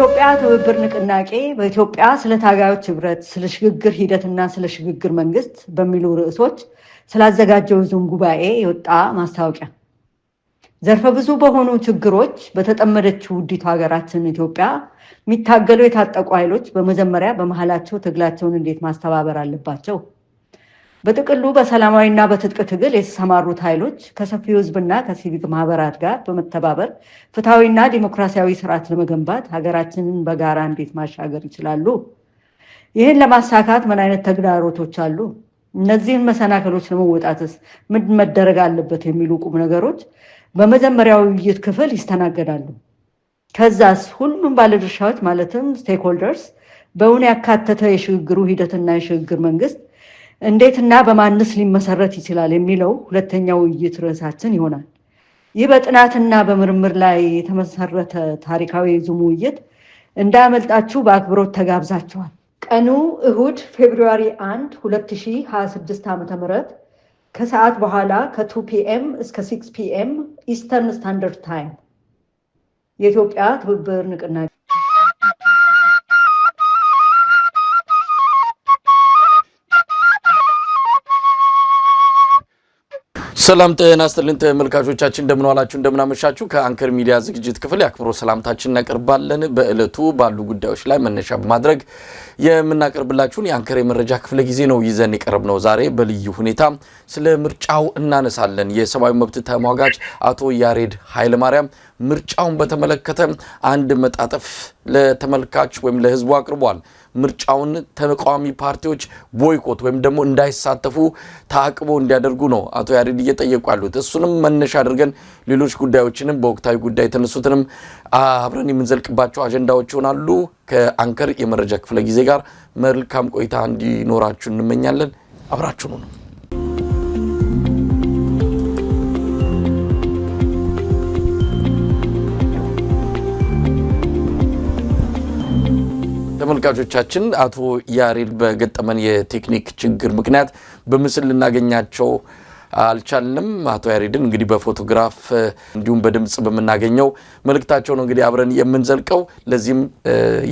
የኢትዮጵያ ትብብር ንቅናቄ በኢትዮጵያ ስለ ታጋዮች ህብረት ስለ ሽግግር ሂደትና ስለ ሽግግር መንግስት በሚሉ ርዕሶች ስላዘጋጀው ዙም ጉባኤ የወጣ ማስታወቂያ ዘርፈ ብዙ በሆኑ ችግሮች በተጠመደችው ውዲቱ ሀገራችን ኢትዮጵያ የሚታገሉ የታጠቁ ኃይሎች በመጀመሪያ በመሃላቸው ትግላቸውን እንዴት ማስተባበር አለባቸው? በጥቅሉ በሰላማዊና በትጥቅ ትግል የተሰማሩት ኃይሎች ከሰፊው ህዝብና ከሲቪክ ማህበራት ጋር በመተባበር ፍትሃዊና ዲሞክራሲያዊ ስርዓት ለመገንባት ሀገራችንን በጋራ እንዴት ማሻገር ይችላሉ? ይህን ለማሳካት ምን አይነት ተግዳሮቶች አሉ? እነዚህን መሰናክሎች ለመወጣትስ ምን መደረግ አለበት የሚሉ ቁም ነገሮች በመጀመሪያው ውይይት ክፍል ይስተናገዳሉ። ከዛስ ሁሉም ባለድርሻዎች ማለትም ስቴክሆልደርስ በእውን ያካተተ የሽግግሩ ሂደትና የሽግግር መንግስት እንዴትና በማንስ ሊመሰረት ይችላል የሚለው ሁለተኛው ውይይት ርዕሳችን ይሆናል። ይህ በጥናትና በምርምር ላይ የተመሰረተ ታሪካዊ ዙም ውይይት እንዳያመልጣችሁ በአክብሮት ተጋብዛችኋል። ቀኑ እሁድ ፌብሩዋሪ 1 2026 ዓ.ም ከሰዓት በኋላ ከ2 ፒኤም እስከ 6 ፒኤም ኢስተርን ስታንዳርድ ታይም የኢትዮጵያ ትብብር ንቅናቄ ሰላም ጤና ይስጥልን ተመልካቾቻችን እንደምን ዋላችሁ እንደምን አመሻችሁ ከአንከር ሚዲያ ዝግጅት ክፍል ያክብሮ ሰላምታችንን እናቀርባለን በእለቱ ባሉ ጉዳዮች ላይ መነሻ በማድረግ የምናቀርብላችሁን የአንከር የመረጃ ክፍለ ጊዜ ነው ይዘን የቀረብነው ዛሬ በልዩ ሁኔታ ስለ ምርጫው እናነሳለን የሰብአዊ መብት ተሟጋች አቶ ያሬድ ኃይለማርያም ምርጫውን በተመለከተ አንድ መጣጥፍ ለተመልካች ወይም ለህዝቡ አቅርቧል ምርጫውን ተቃዋሚ ፓርቲዎች ቦይኮት ወይም ደግሞ እንዳይሳተፉ ታቅቦ እንዲያደርጉ ነው አቶ ያሬድ እየጠየቁ ያሉት እሱንም መነሻ አድርገን ሌሎች ጉዳዮችንም በወቅታዊ ጉዳይ ተነሱትንም አብረን የምንዘልቅባቸው አጀንዳዎች ይሆናሉ ከአንከር የመረጃ ክፍለ ጊዜ ጋር መልካም ቆይታ እንዲኖራችሁ እንመኛለን አብራችሁ ነው ተመልካቾቻችን አቶ ያሬድ በገጠመን የቴክኒክ ችግር ምክንያት በምስል ልናገኛቸው አልቻልንም አቶ ያሬድን እንግዲህ በፎቶግራፍ እንዲሁም በድምጽ በመናገኘው መልእክታቸው ነው እንግዲህ አብረን የምንዘልቀው ለዚህም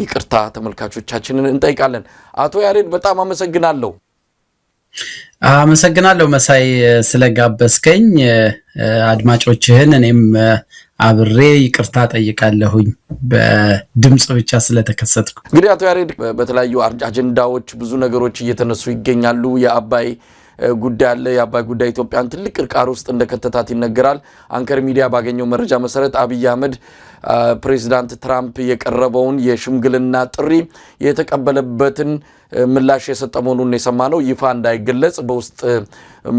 ይቅርታ ተመልካቾቻችንን እንጠይቃለን አቶ ያሬድ በጣም አመሰግናለሁ መሳይ ስለጋበዝከኝ አድማጮችህን እኔም አብሬ ይቅርታ ጠይቃለሁኝ በድምጽ ብቻ ስለተከሰትኩ እንግዲህ አቶ ያሬድ በተለያዩ አጀንዳዎች ብዙ ነገሮች እየተነሱ ይገኛሉ የአባይ ጉዳይ አለ የአባይ ጉዳይ ኢትዮጵያን ትልቅ ቅርቃር ውስጥ እንደከተታት ይነገራል አንከር ሚዲያ ባገኘው መረጃ መሰረት አብይ አህመድ ፕሬዝዳንት ትራምፕ የቀረበውን የሽምግልና ጥሪ የተቀበለበትን ምላሽ የሰጠ መሆኑን የሰማነው ይፋ እንዳይገለጽ በውስጥ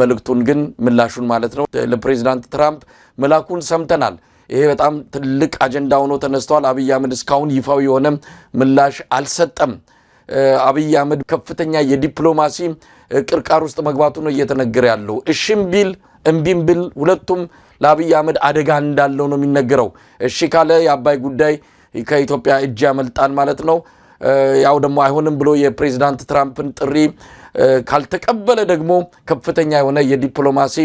መልእክቱን ግን ምላሹን ማለት ነው ለፕሬዝዳንት ትራምፕ መላኩን ሰምተናል ይሄ በጣም ትልቅ አጀንዳ ሆኖ ተነስተዋል አብይ አህመድ እስካሁን ይፋው የሆነ ምላሽ አልሰጠም አብይ አህመድ ከፍተኛ የዲፕሎማሲ ቅርቃር ውስጥ መግባቱ ነው እየተነገረ ያለው እሺም ቢል እምቢም ቢል ሁለቱም ለአብይ አህመድ አደጋ እንዳለው ነው የሚነገረው እሺ ካለ የአባይ ጉዳይ ከኢትዮጵያ እጅ ያመልጣል ማለት ነው ያው ደግሞ አይሆንም ብሎ የፕሬዝዳንት ትራምፕን ጥሪ ካልተቀበለ ደግሞ ከፍተኛ የሆነ የዲፕሎማሲ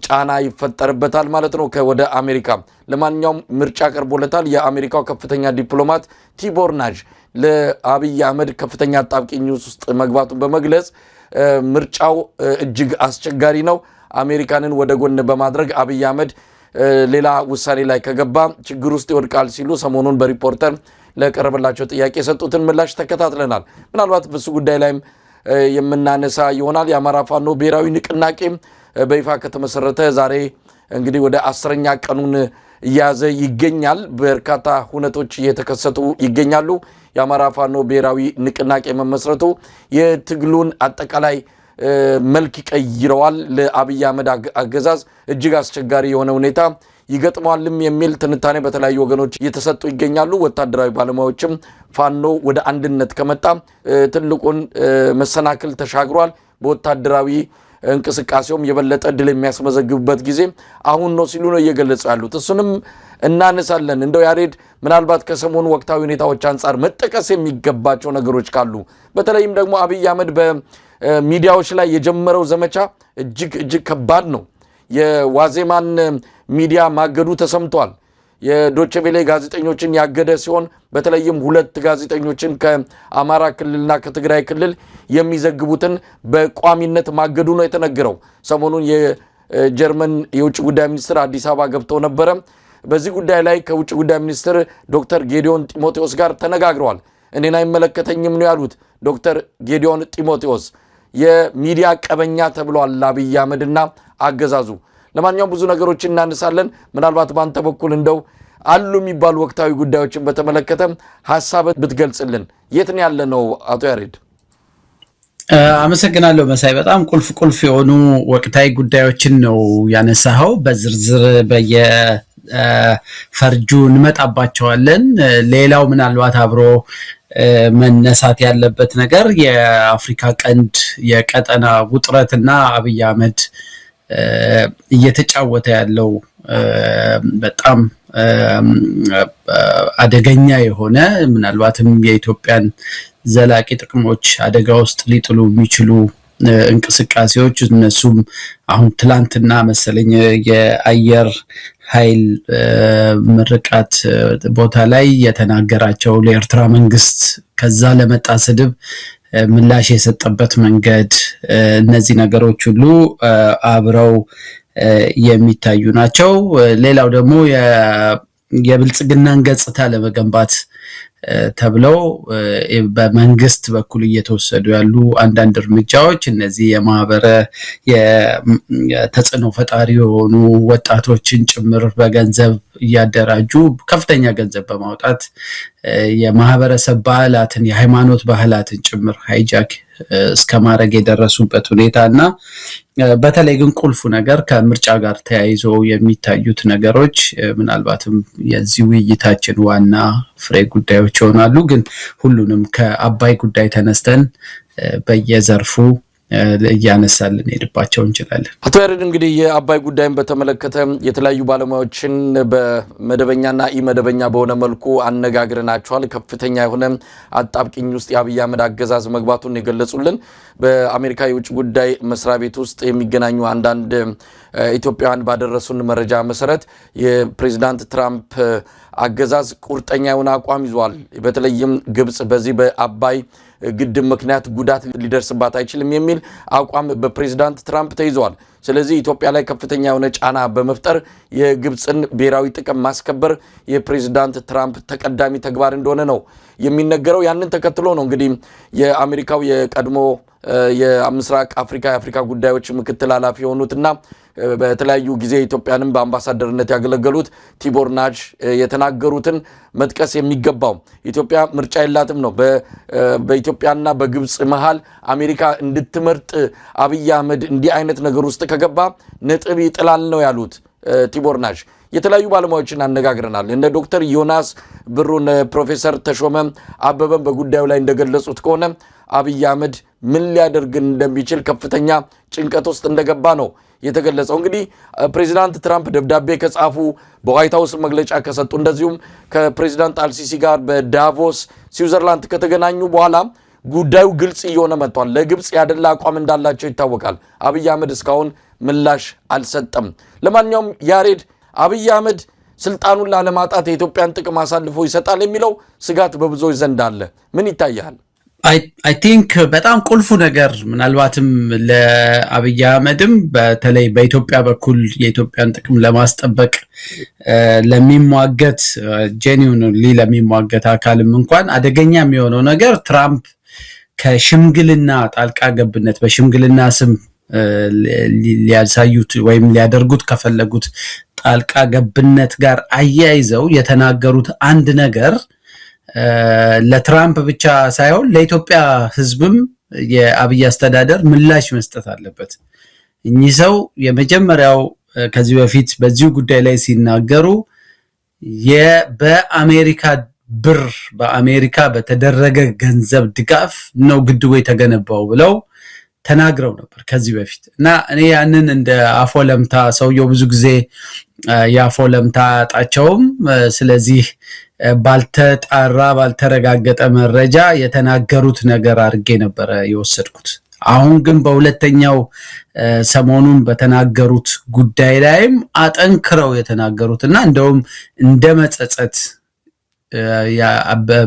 ጫና ይፈጠርበታል ማለት ነው ከወደ አሜሪካ ለማንኛውም ምርጫ ቀርቦለታል የአሜሪካው ከፍተኛ ዲፕሎማት ቲቦር ናጅ ለአብይ አህመድ ከፍተኛ አጣብቂኝ ውስጥ መግባቱን በመግለጽ ምርጫው እጅግ አስቸጋሪ ነው አሜሪካንን ወደ ጎን በማድረግ አብይ አህመድ ሌላ ውሳኔ ላይ ከገባ ችግር ውስጥ ይወድቃል ሲሉ ሰሞኑን በሪፖርተር ለቀረበላቸው ጥያቄ የሰጡትን ምላሽ ተከታትለናል ምናልባት በሱ ጉዳይ ላይም የምናነሳ ይሆናል የአማራ ፋኖ ብሔራዊ ንቅናቄ በይፋ ከተመሰረተ ዛሬ እንግዲህ ወደ 10ኛ ቀኑን ያዘ ይገኛል በርካታ ሁነቶች እየተከሰቱ ይገኛሉ የአማራ ፋኖ ብሔራዊ ንቅናቄ መመስረቱ የትግሉን አጠቃላይ መልክ ይቀይረዋል ለአብይ አህመድ አገዛዝ እጅግ አስቸጋሪ የሆነ ሁኔታ ይገጥማልም የሚል ትንታኔ በተለያዩ ወገኖች እየተሰጡ ይገኛሉ ወታደራዊ ባለሙያዎችም ፋኖ ወደ አንድነት ከመጣ ትልቁን መሰናክል ተሻግሯል በወታደራዊ እንቅስቃሴውም የበለጠ ድል የሚያስመዘግብበት ጊዜ አሁን ነው ሲሉ ነው እየገለጹ ያሉት እሱንም እናነሳለን እንደው ያሬድ ምናልባት ከሰሞኑ ወቅታዊ ሁኔታዎች አንፃር መጠቀስ የሚገባቸው ነገሮች ካሉ በተለይም ደግሞ አብይ አህመድ በሚዲያዎች ላይ የጀመረው ዘመቻ እጅግ ከባድ ነው የዋዜማን ሚዲያ ማገዱ ተሰምቷል የዶቼ ቬለ ጋዜጠኞችን ያገደ ሲሆን በተለይም 2 ጋዜጠኞችን ከአማራ ክልልና ከትግራይ ክልል የሚዘግቡትን በቋሚነት ማገዱ ነው የተነገረው። ሰሞኑን የጀርመን የውጭ ጉዳይ ሚኒስትር አዲስ አበባ ገብተው ነበረ። በዚህ ጉዳይ ላይ ከውጭ ጉዳይ ሚኒስትር ዶክተር ጌዲዮን ጢሞቴዎስ ጋር ተነጋግረዋል። እኔን አይመለከተኝም ነው ያሉት ዶክተር ጌዲዮን ጢሞቴዎስ። የሚዲያ ቀበኛ ተብሏል አብይ አህመድና አገዛዙ። ለማንኛውም ብዙ ነገሮችን እናነሳለን። ምናልባት ባንተ በኩል እንደው አሉ የሚባሉ ወቅታዊ ጉዳዮችን በተመለከተ ሐሳብ ብትገልጽልን። የት ነው ያለ ነው አቶ ያሬድ? አመሰግናለሁ መሳይ። በጣም ቁልፍ የሆኑ ወቅታዊ ጉዳዮችን ነው ያነሳኸው። በዝርዝር በየፈርጁ እንመጣባቸዋለን። ሌላው ምናልባት አብሮ መነሳት ያለበት ነገር የአፍሪካ ቀንድ የቀጠና ውጥረትና አብይ አህመድ እየተጫወተ ያለው በጣም አደገኛ የሆነ ምናልባትም የኢትዮጵያን ዘላቂ ጥቅሞች አደጋ ውስጥ ሊጥሉ የሚችሉ እንቅስቃሴዎች እነሱም አሁን ትላንትና መሰለኝ የአየር ኃይል ምርቃት ቦታ ላይ የተናገራቸው ለኤርትራ መንግስት ከዛ ለመጣ ስድብ ምላሽ የሰጠበት መንገድ እነዚህ ነገሮች ሁሉ አብረው የሚታዩ ናቸው። ሌላው ደግሞ የብልጽግናን ገጽታ ለመገንባት ተብለው በመንግስት በኩል እየተወሰዱ ያሉ አንዳንድ እርምጃዎች እነዚህ የተጽዕኖ ፈጣሪ የሆኑ ወጣቶችን ጭምር በገንዘብ እያደራጁ ከፍተኛ ገንዘብ በማውጣት የማህበረሰብ ባህላትን የሃይማኖት ባህላትን ጭምር ሃይጃክ እስከ ማድረግ የደረሱበት ሁኔታ እና በተለይ ግን ቁልፉ ነገር ከምርጫ ጋር ተያይዞ የሚታዩት ነገሮች ምናልባትም የዚህ ውይይታችን ዋና ፍሬ ጉዳዮች ይሆናሉ። ግን ሁሉንም ከአባይ ጉዳይ ተነስተን በየዘርፉ እያነሳልን ሄድባቸው እንችላለን። አቶ ያሬድ እንግዲህ የአባይ ጉዳይን በተመለከተ የተለያዩ ባለሙያዎችን በመደበኛና ኢመደበኛ በሆነ መልኩ አነጋግረናቸዋል። ከፍተኛ የሆነ አጣብቂኝ ውስጥ የአብይ አህመድ አገዛዝ መግባቱን የገለጹልን በአሜሪካ የውጭ ጉዳይ መስሪያ ቤት ውስጥ የሚገናኙ አንዳንድ ኢትዮጵያውያን ባደረሱን መረጃ መሰረት የፕሬዝዳንት ትራምፕ አገዛዝ ቁርጠኛ የሆነ አቋም ይዟል። በተለይም ግብጽ በዚህ በአባይ ግድብ ምክንያት ጉዳት ሊደርስባት አይችልም የሚል አቋም በፕሬዝዳንት ትራምፕ ተይዟል። ስለዚህ ኢትዮጵያ ላይ ከፍተኛ የሆነ ጫና በመፍጠር የግብጽን ብሔራዊ ጥቅም ማስከበር የፕሬዝዳንት ትራምፕ ተቀዳሚ ተግባር እንደሆነ ነው የሚነገረው። ያንን ተከትሎ ነው እንግዲህ የአሜሪካው የቀድሞ የምስራቅ አፍሪካ የአፍሪካ ጉዳዮች ምክትል ኃላፊ የሆኑትና በተለያዩ ጊዜ ኢትዮጵያንም በአምባሳደርነት ያገለገሉት ቲቦር ናጅ የተናገሩትን መጥቀስ የሚገባው። ኢትዮጵያ ምርጫ የላትም ነው። በኢትዮጵያና በግብጽ መሃል አሜሪካ እንድትመርጥ አብይ አህመድ እንዲህ አይነት ነገር ውስጥ ከገባ ነጥብ ይጥላል ነው ያሉት ቲቦር ናጅ። የተለያዩ ባለሙያዎችን አነጋግረናል። እነ ዶክተር ዮናስ ብሩን ፕሮፌሰር ተሾመ አበበን በጉዳዩ ላይ እንደገለጹት ከሆነ አብይ አህመድ ምን ሊያደርግ እንደሚችል ከፍተኛ ጭንቀት ውስጥ እንደገባ ነው የተገለጸው። እንግዲህ ፕሬዚዳንት ትራምፕ ደብዳቤ ከጻፉ በዋይት ሃውስ መግለጫ ከሰጡ እንደዚሁም ከፕሬዚዳንት አልሲሲ ጋር በዳቮስ ስዊዘርላንድ ከተገናኙ በኋላ ጉዳዩ ግልጽ እየሆነ መጥቷል። ለግብጽ ያደላ አቋም እንዳላቸው ይታወቃል። አብይ አህመድ እስካሁን ምላሽ አልሰጠም። ለማንኛውም ያሬድ አብይ አህመድ ስልጣኑን ላለማጣት የኢትዮጵያን ጥቅም አሳልፎ ይሰጣል የሚለው ስጋት በብዙዎች ዘንድ አለ። ምን ይታያል? አይ ቲንክ በጣም ቁልፉ ነገር ምናልባትም ለአብይ አህመድም በተለይ በኢትዮጵያ በኩል የኢትዮጵያን ጥቅም ለማስጠበቅ ለሚሟገት ጄኒውንሊ ለሚሟገት አካልም እንኳን አደገኛ የሚሆነው ነገር ትራምፕ ከሽምግልና ጣልቃ ገብነት በሽምግልና ስም ሊያሳዩት ወይም ሊያደርጉት ከፈለጉት ጣልቃ ገብነት ጋር አያይዘው የተናገሩት አንድ ነገር ለትራምፕ ብቻ ሳይሆን ለኢትዮጵያ ሕዝብም የአብይ አስተዳደር ምላሽ መስጠት አለበት። እኚህ ሰው የመጀመሪያው ከዚህ በፊት በዚሁ ጉዳይ ላይ ሲናገሩ በአሜሪካ ብር በአሜሪካ በተደረገ ገንዘብ ድጋፍ ነው ግድቡ የተገነባው ብለው ተናግረው ነበር ከዚህ በፊት እና እኔ ያንን እንደ አፎለምታ ሰውየው ብዙ ጊዜ ያፎለምታ አጣቸውም። ስለዚህ ባልተጣራ ባልተረጋገጠ መረጃ የተናገሩት ነገር አድርጌ ነበረ የወሰድኩት። አሁን ግን በሁለተኛው ሰሞኑን በተናገሩት ጉዳይ ላይም አጠንክረው የተናገሩትና እንደውም እንደመጸጸት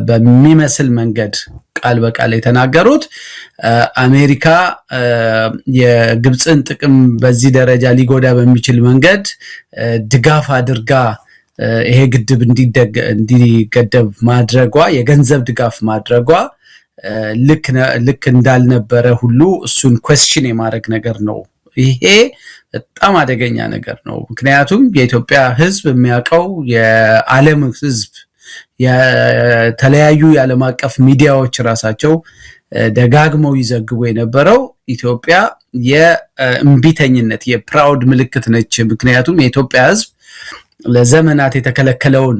በሚመስል መንገድ ቃል በቃል የተናገሩት አሜሪካ የግብፅን ጥቅም በዚህ ደረጃ ሊጎዳ በሚችል መንገድ ድጋፍ አድርጋ ይሄ ግድብ እንዲገደብ ማድረጓ የገንዘብ ድጋፍ ማድረጓ ልክ እንዳልነበረ ሁሉ እሱን ኩዌስችን የማድረግ ነገር ነው። ይሄ በጣም አደገኛ ነገር ነው። ምክንያቱም የኢትዮጵያ ሕዝብ የሚያውቀው የዓለም ሕዝብ የተለያዩ የዓለም አቀፍ ሚዲያዎች ራሳቸው ደጋግመው ይዘግቡ የነበረው ኢትዮጵያ የእምቢተኝነት የፕራውድ ምልክት ነች። ምክንያቱም የኢትዮጵያ ሕዝብ ለዘመናት የተከለከለውን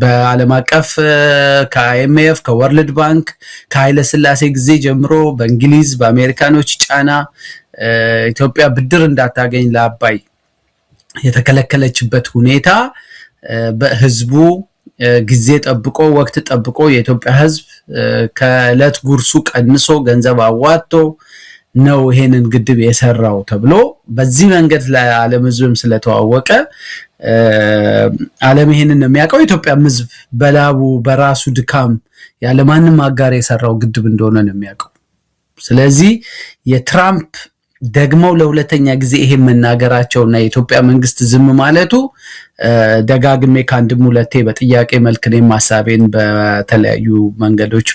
በዓለም አቀፍ ከአይኤምኤፍ ከወርልድ ባንክ ከኃይለ ሥላሴ ጊዜ ጀምሮ በእንግሊዝ በአሜሪካኖች ጫና ኢትዮጵያ ብድር እንዳታገኝ ለአባይ የተከለከለችበት ሁኔታ በህዝቡ ጊዜ ጠብቆ ወቅት ጠብቆ የኢትዮጵያ ህዝብ ከዕለት ጉርሱ ቀንሶ ገንዘብ አዋጥቶ ነው ይሄንን ግድብ የሰራው ተብሎ በዚህ መንገድ ለዓለም ህዝብም ስለተዋወቀ ዓለም ይሄንን ነው የሚያውቀው። ኢትዮጵያ ህዝብ በላቡ በራሱ ድካም ያለ ማንም አጋር የሰራው ግድብ እንደሆነ ነው የሚያውቀው። ስለዚህ የትራምፕ ደግመው ለሁለተኛ ጊዜ ይሄን መናገራቸውና የኢትዮጵያ መንግስት ዝም ማለቱ ደጋግሜ ከአንድም ሁለቴ በጥያቄ መልክ እኔም ሐሳቤን በተለያዩ መንገዶች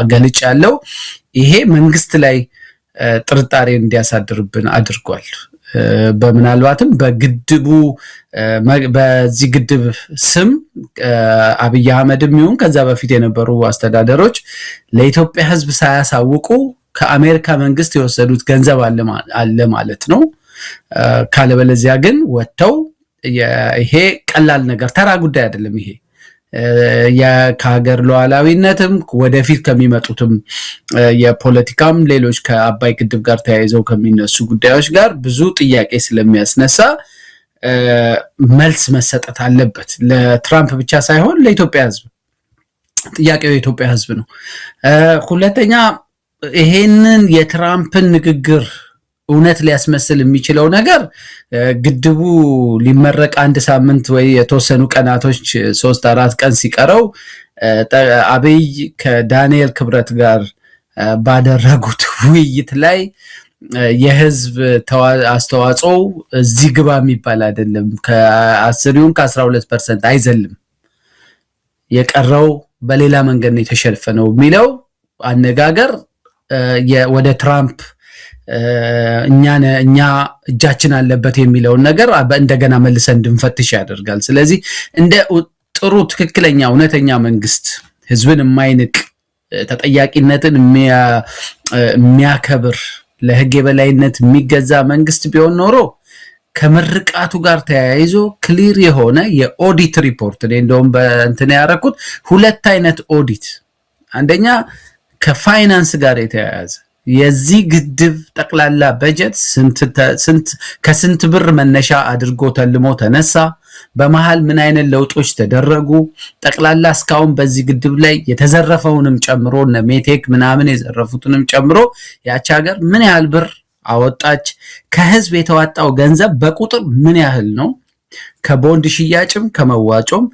አገልጭ ያለው ይሄ መንግስት ላይ ጥርጣሬ እንዲያሳድርብን አድርጓል። በምናልባትም በግድቡ በዚህ ግድብ ስም አብይ አህመድም ይሁን ከዛ በፊት የነበሩ አስተዳደሮች ለኢትዮጵያ ህዝብ ሳያሳውቁ ከአሜሪካ መንግስት የወሰዱት ገንዘብ አለ ማለት ነው። ካለበለዚያ ግን ወጥተው ይሄ ቀላል ነገር ተራ ጉዳይ አይደለም። ይሄ ከሀገር ሉዓላዊነትም ወደፊት ከሚመጡትም የፖለቲካም ሌሎች ከአባይ ግድብ ጋር ተያይዘው ከሚነሱ ጉዳዮች ጋር ብዙ ጥያቄ ስለሚያስነሳ መልስ መሰጠት አለበት። ለትራምፕ ብቻ ሳይሆን ለኢትዮጵያ ህዝብ። ጥያቄው የኢትዮጵያ ህዝብ ነው። ሁለተኛ ይሄንን የትራምፕን ንግግር እውነት ሊያስመስል የሚችለው ነገር ግድቡ ሊመረቅ አንድ ሳምንት ወይ የተወሰኑ ቀናቶች 3-4 ቀን ሲቀረው አብይ ከዳንኤል ክብረት ጋር ባደረጉት ውይይት ላይ የህዝብ አስተዋጽኦ እዚህ ግባ የሚባል አይደለም፣ ከ10-12% አይዘልም፣ የቀረው በሌላ መንገድ ነው የተሸፈነው የሚለው አነጋገር ወደ ትራምፕ እኛ እጃችን አለበት የሚለውን ነገር እንደገና መልሰን እንድንፈትሽ ያደርጋል። ስለዚህ እንደ ጥሩ ትክክለኛ እውነተኛ መንግስት ህዝብን የማይንቅ ተጠያቂነትን የሚያከብር ለህግ የበላይነት የሚገዛ መንግስት ቢሆን ኖሮ ከምርቃቱ ጋር ተያይዞ ክሊር የሆነ የኦዲት ሪፖርት እንደውም በእንትን ያደረኩት 2 አይነት ኦዲት፣ አንደኛ ከፋይናንስ ጋር የተያያዘ የዚህ ግድብ ጠቅላላ በጀት ከስንት ብር መነሻ አድርጎ ተልሞ ተነሳ፣ በመሃል ምን አይነት ለውጦች ተደረጉ፣ ጠቅላላ እስካሁን በዚህ ግድብ ላይ የተዘረፈውንም ጨምሮ እነ ሜቴክ ምናምን የዘረፉትንም ጨምሮ ያቺ ሀገር ምን ያህል ብር አወጣች፣ ከህዝብ የተዋጣው ገንዘብ በቁጥር ምን ያህል ነው፣ ከቦንድ ሽያጭም ከመዋጮም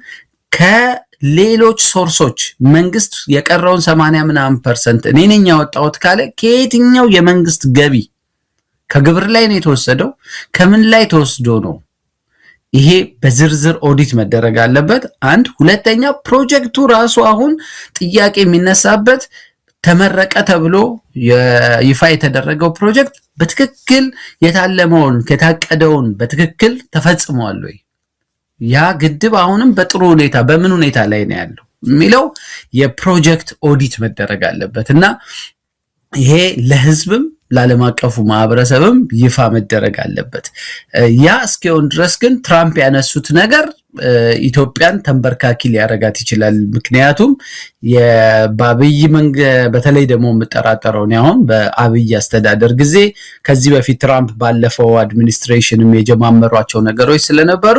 ሌሎች ሶርሶች መንግስት የቀረውን 80% እኔ ነኝ ያወጣሁት ካለ ከየትኛው የመንግስት ገቢ ከግብር ላይ ነው የተወሰደው፣ ከምን ላይ ተወስዶ ነው? ይሄ በዝርዝር ኦዲት መደረግ አለበት። አንድ ሁለተኛ ፕሮጀክቱ ራሱ አሁን ጥያቄ የሚነሳበት ተመረቀ ተብሎ ይፋ የተደረገው ፕሮጀክት በትክክል የታለመውን ከታቀደውን በትክክል ተፈጽሟል ወይ? ያ ግድብ አሁንም በጥሩ ሁኔታ በምን ሁኔታ ላይ ነው ያለው የሚለው የፕሮጀክት ኦዲት መደረግ አለበት እና ይሄ ለህዝብም ለዓለም አቀፉ ማህበረሰብም ይፋ መደረግ አለበት። ያ እስኪሆን ድረስ ግን ትራምፕ ያነሱት ነገር ኢትዮጵያን ተንበርካኪ ሊያረጋት ይችላል። ምክንያቱም በአብይ በተለይ ደግሞ የምጠራጠረው ነው አሁን በአብይ አስተዳደር ጊዜ ከዚህ በፊት ትራምፕ ባለፈው አድሚኒስትሬሽንም የጀማመሯቸው ነገሮች ስለነበሩ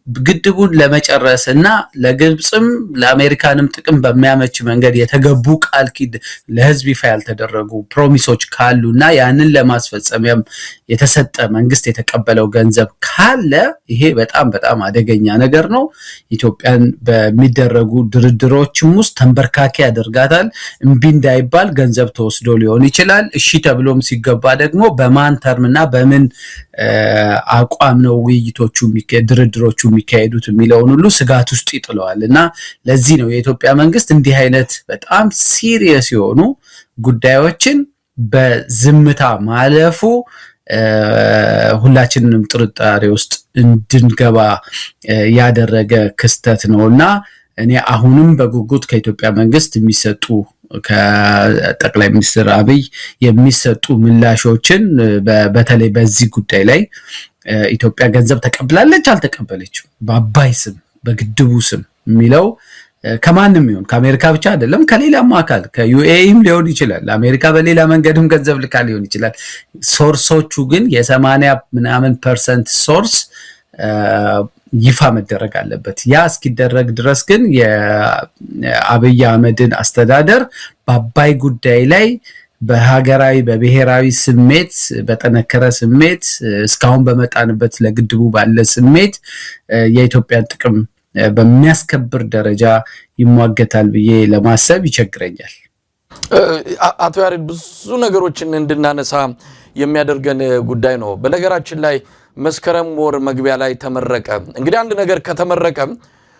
ግድቡን ለመጨረስ እና ለግብጽም ለአሜሪካንም ጥቅም በሚያመች መንገድ የተገቡ ቃል ኪዳን ለህዝብ ይፋ ያልተደረጉ ፕሮሚሶች ካሉና ያንን ለማስፈጸሚያም የተሰጠ መንግስት የተቀበለው ገንዘብ ካለ ይሄ በጣም በጣም አደገኛ ነገር ነው። ኢትዮጵያን በሚደረጉ ድርድሮችም ውስጥ ተንበርካኪ ያደርጋታል። እምቢ እንዳይባል ገንዘብ ተወስዶ ሊሆን ይችላል። እሺ ተብሎም ሲገባ ደግሞ በማን ተርምና በምን አቋም ነው ውይይቶቹ ድርድሮቹ የሚካሄዱት የሚለውን ሁሉ ስጋት ውስጥ ይጥለዋልና ለዚህ ነው የኢትዮጵያ መንግስት እንዲህ አይነት በጣም ሲሪየስ የሆኑ ጉዳዮችን በዝምታ ማለፉ ሁላችንንም ጥርጣሬ ውስጥ እንድንገባ ያደረገ ክስተት ነውና እኔ አሁንም በጉጉት ከኢትዮጵያ መንግስት የሚሰጡ ከጠቅላይ ሚኒስትር አብይ የሚሰጡ ምላሾችን በተለይ በዚህ ጉዳይ ላይ ኢትዮጵያ ገንዘብ ተቀብላለች አልተቀበለችም በአባይ ስም በግድቡ ስም የሚለው ከማንም ይሁን ከአሜሪካ ብቻ አይደለም ከሌላም አካል ከዩኤኢም ሊሆን ይችላል ለአሜሪካ በሌላ መንገድም ገንዘብ ልካ ሊሆን ይችላል ሶርሶቹ ግን የ80% ሶርስ ይፋ መደረግ አለበት ያ እስኪደረግ ድረስ ግን የአብይ አህመድን አስተዳደር በአባይ ጉዳይ ላይ በሀገራዊ በብሔራዊ ስሜት በተነከረ ስሜት እስካሁን በመጣንበት ለግድቡ ባለ ስሜት የኢትዮጵያን ጥቅም በሚያስከብር ደረጃ ይሟገታል ብዬ ለማሰብ ይቸግረኛል። አቶ ያሬድ ብዙ ነገሮችን እንድናነሳ የሚያደርገን ጉዳይ ነው። በነገራችን ላይ መስከረም ወር መግቢያ ላይ ተመረቀ። እንግዲህ አንድ ነገር ከተመረቀ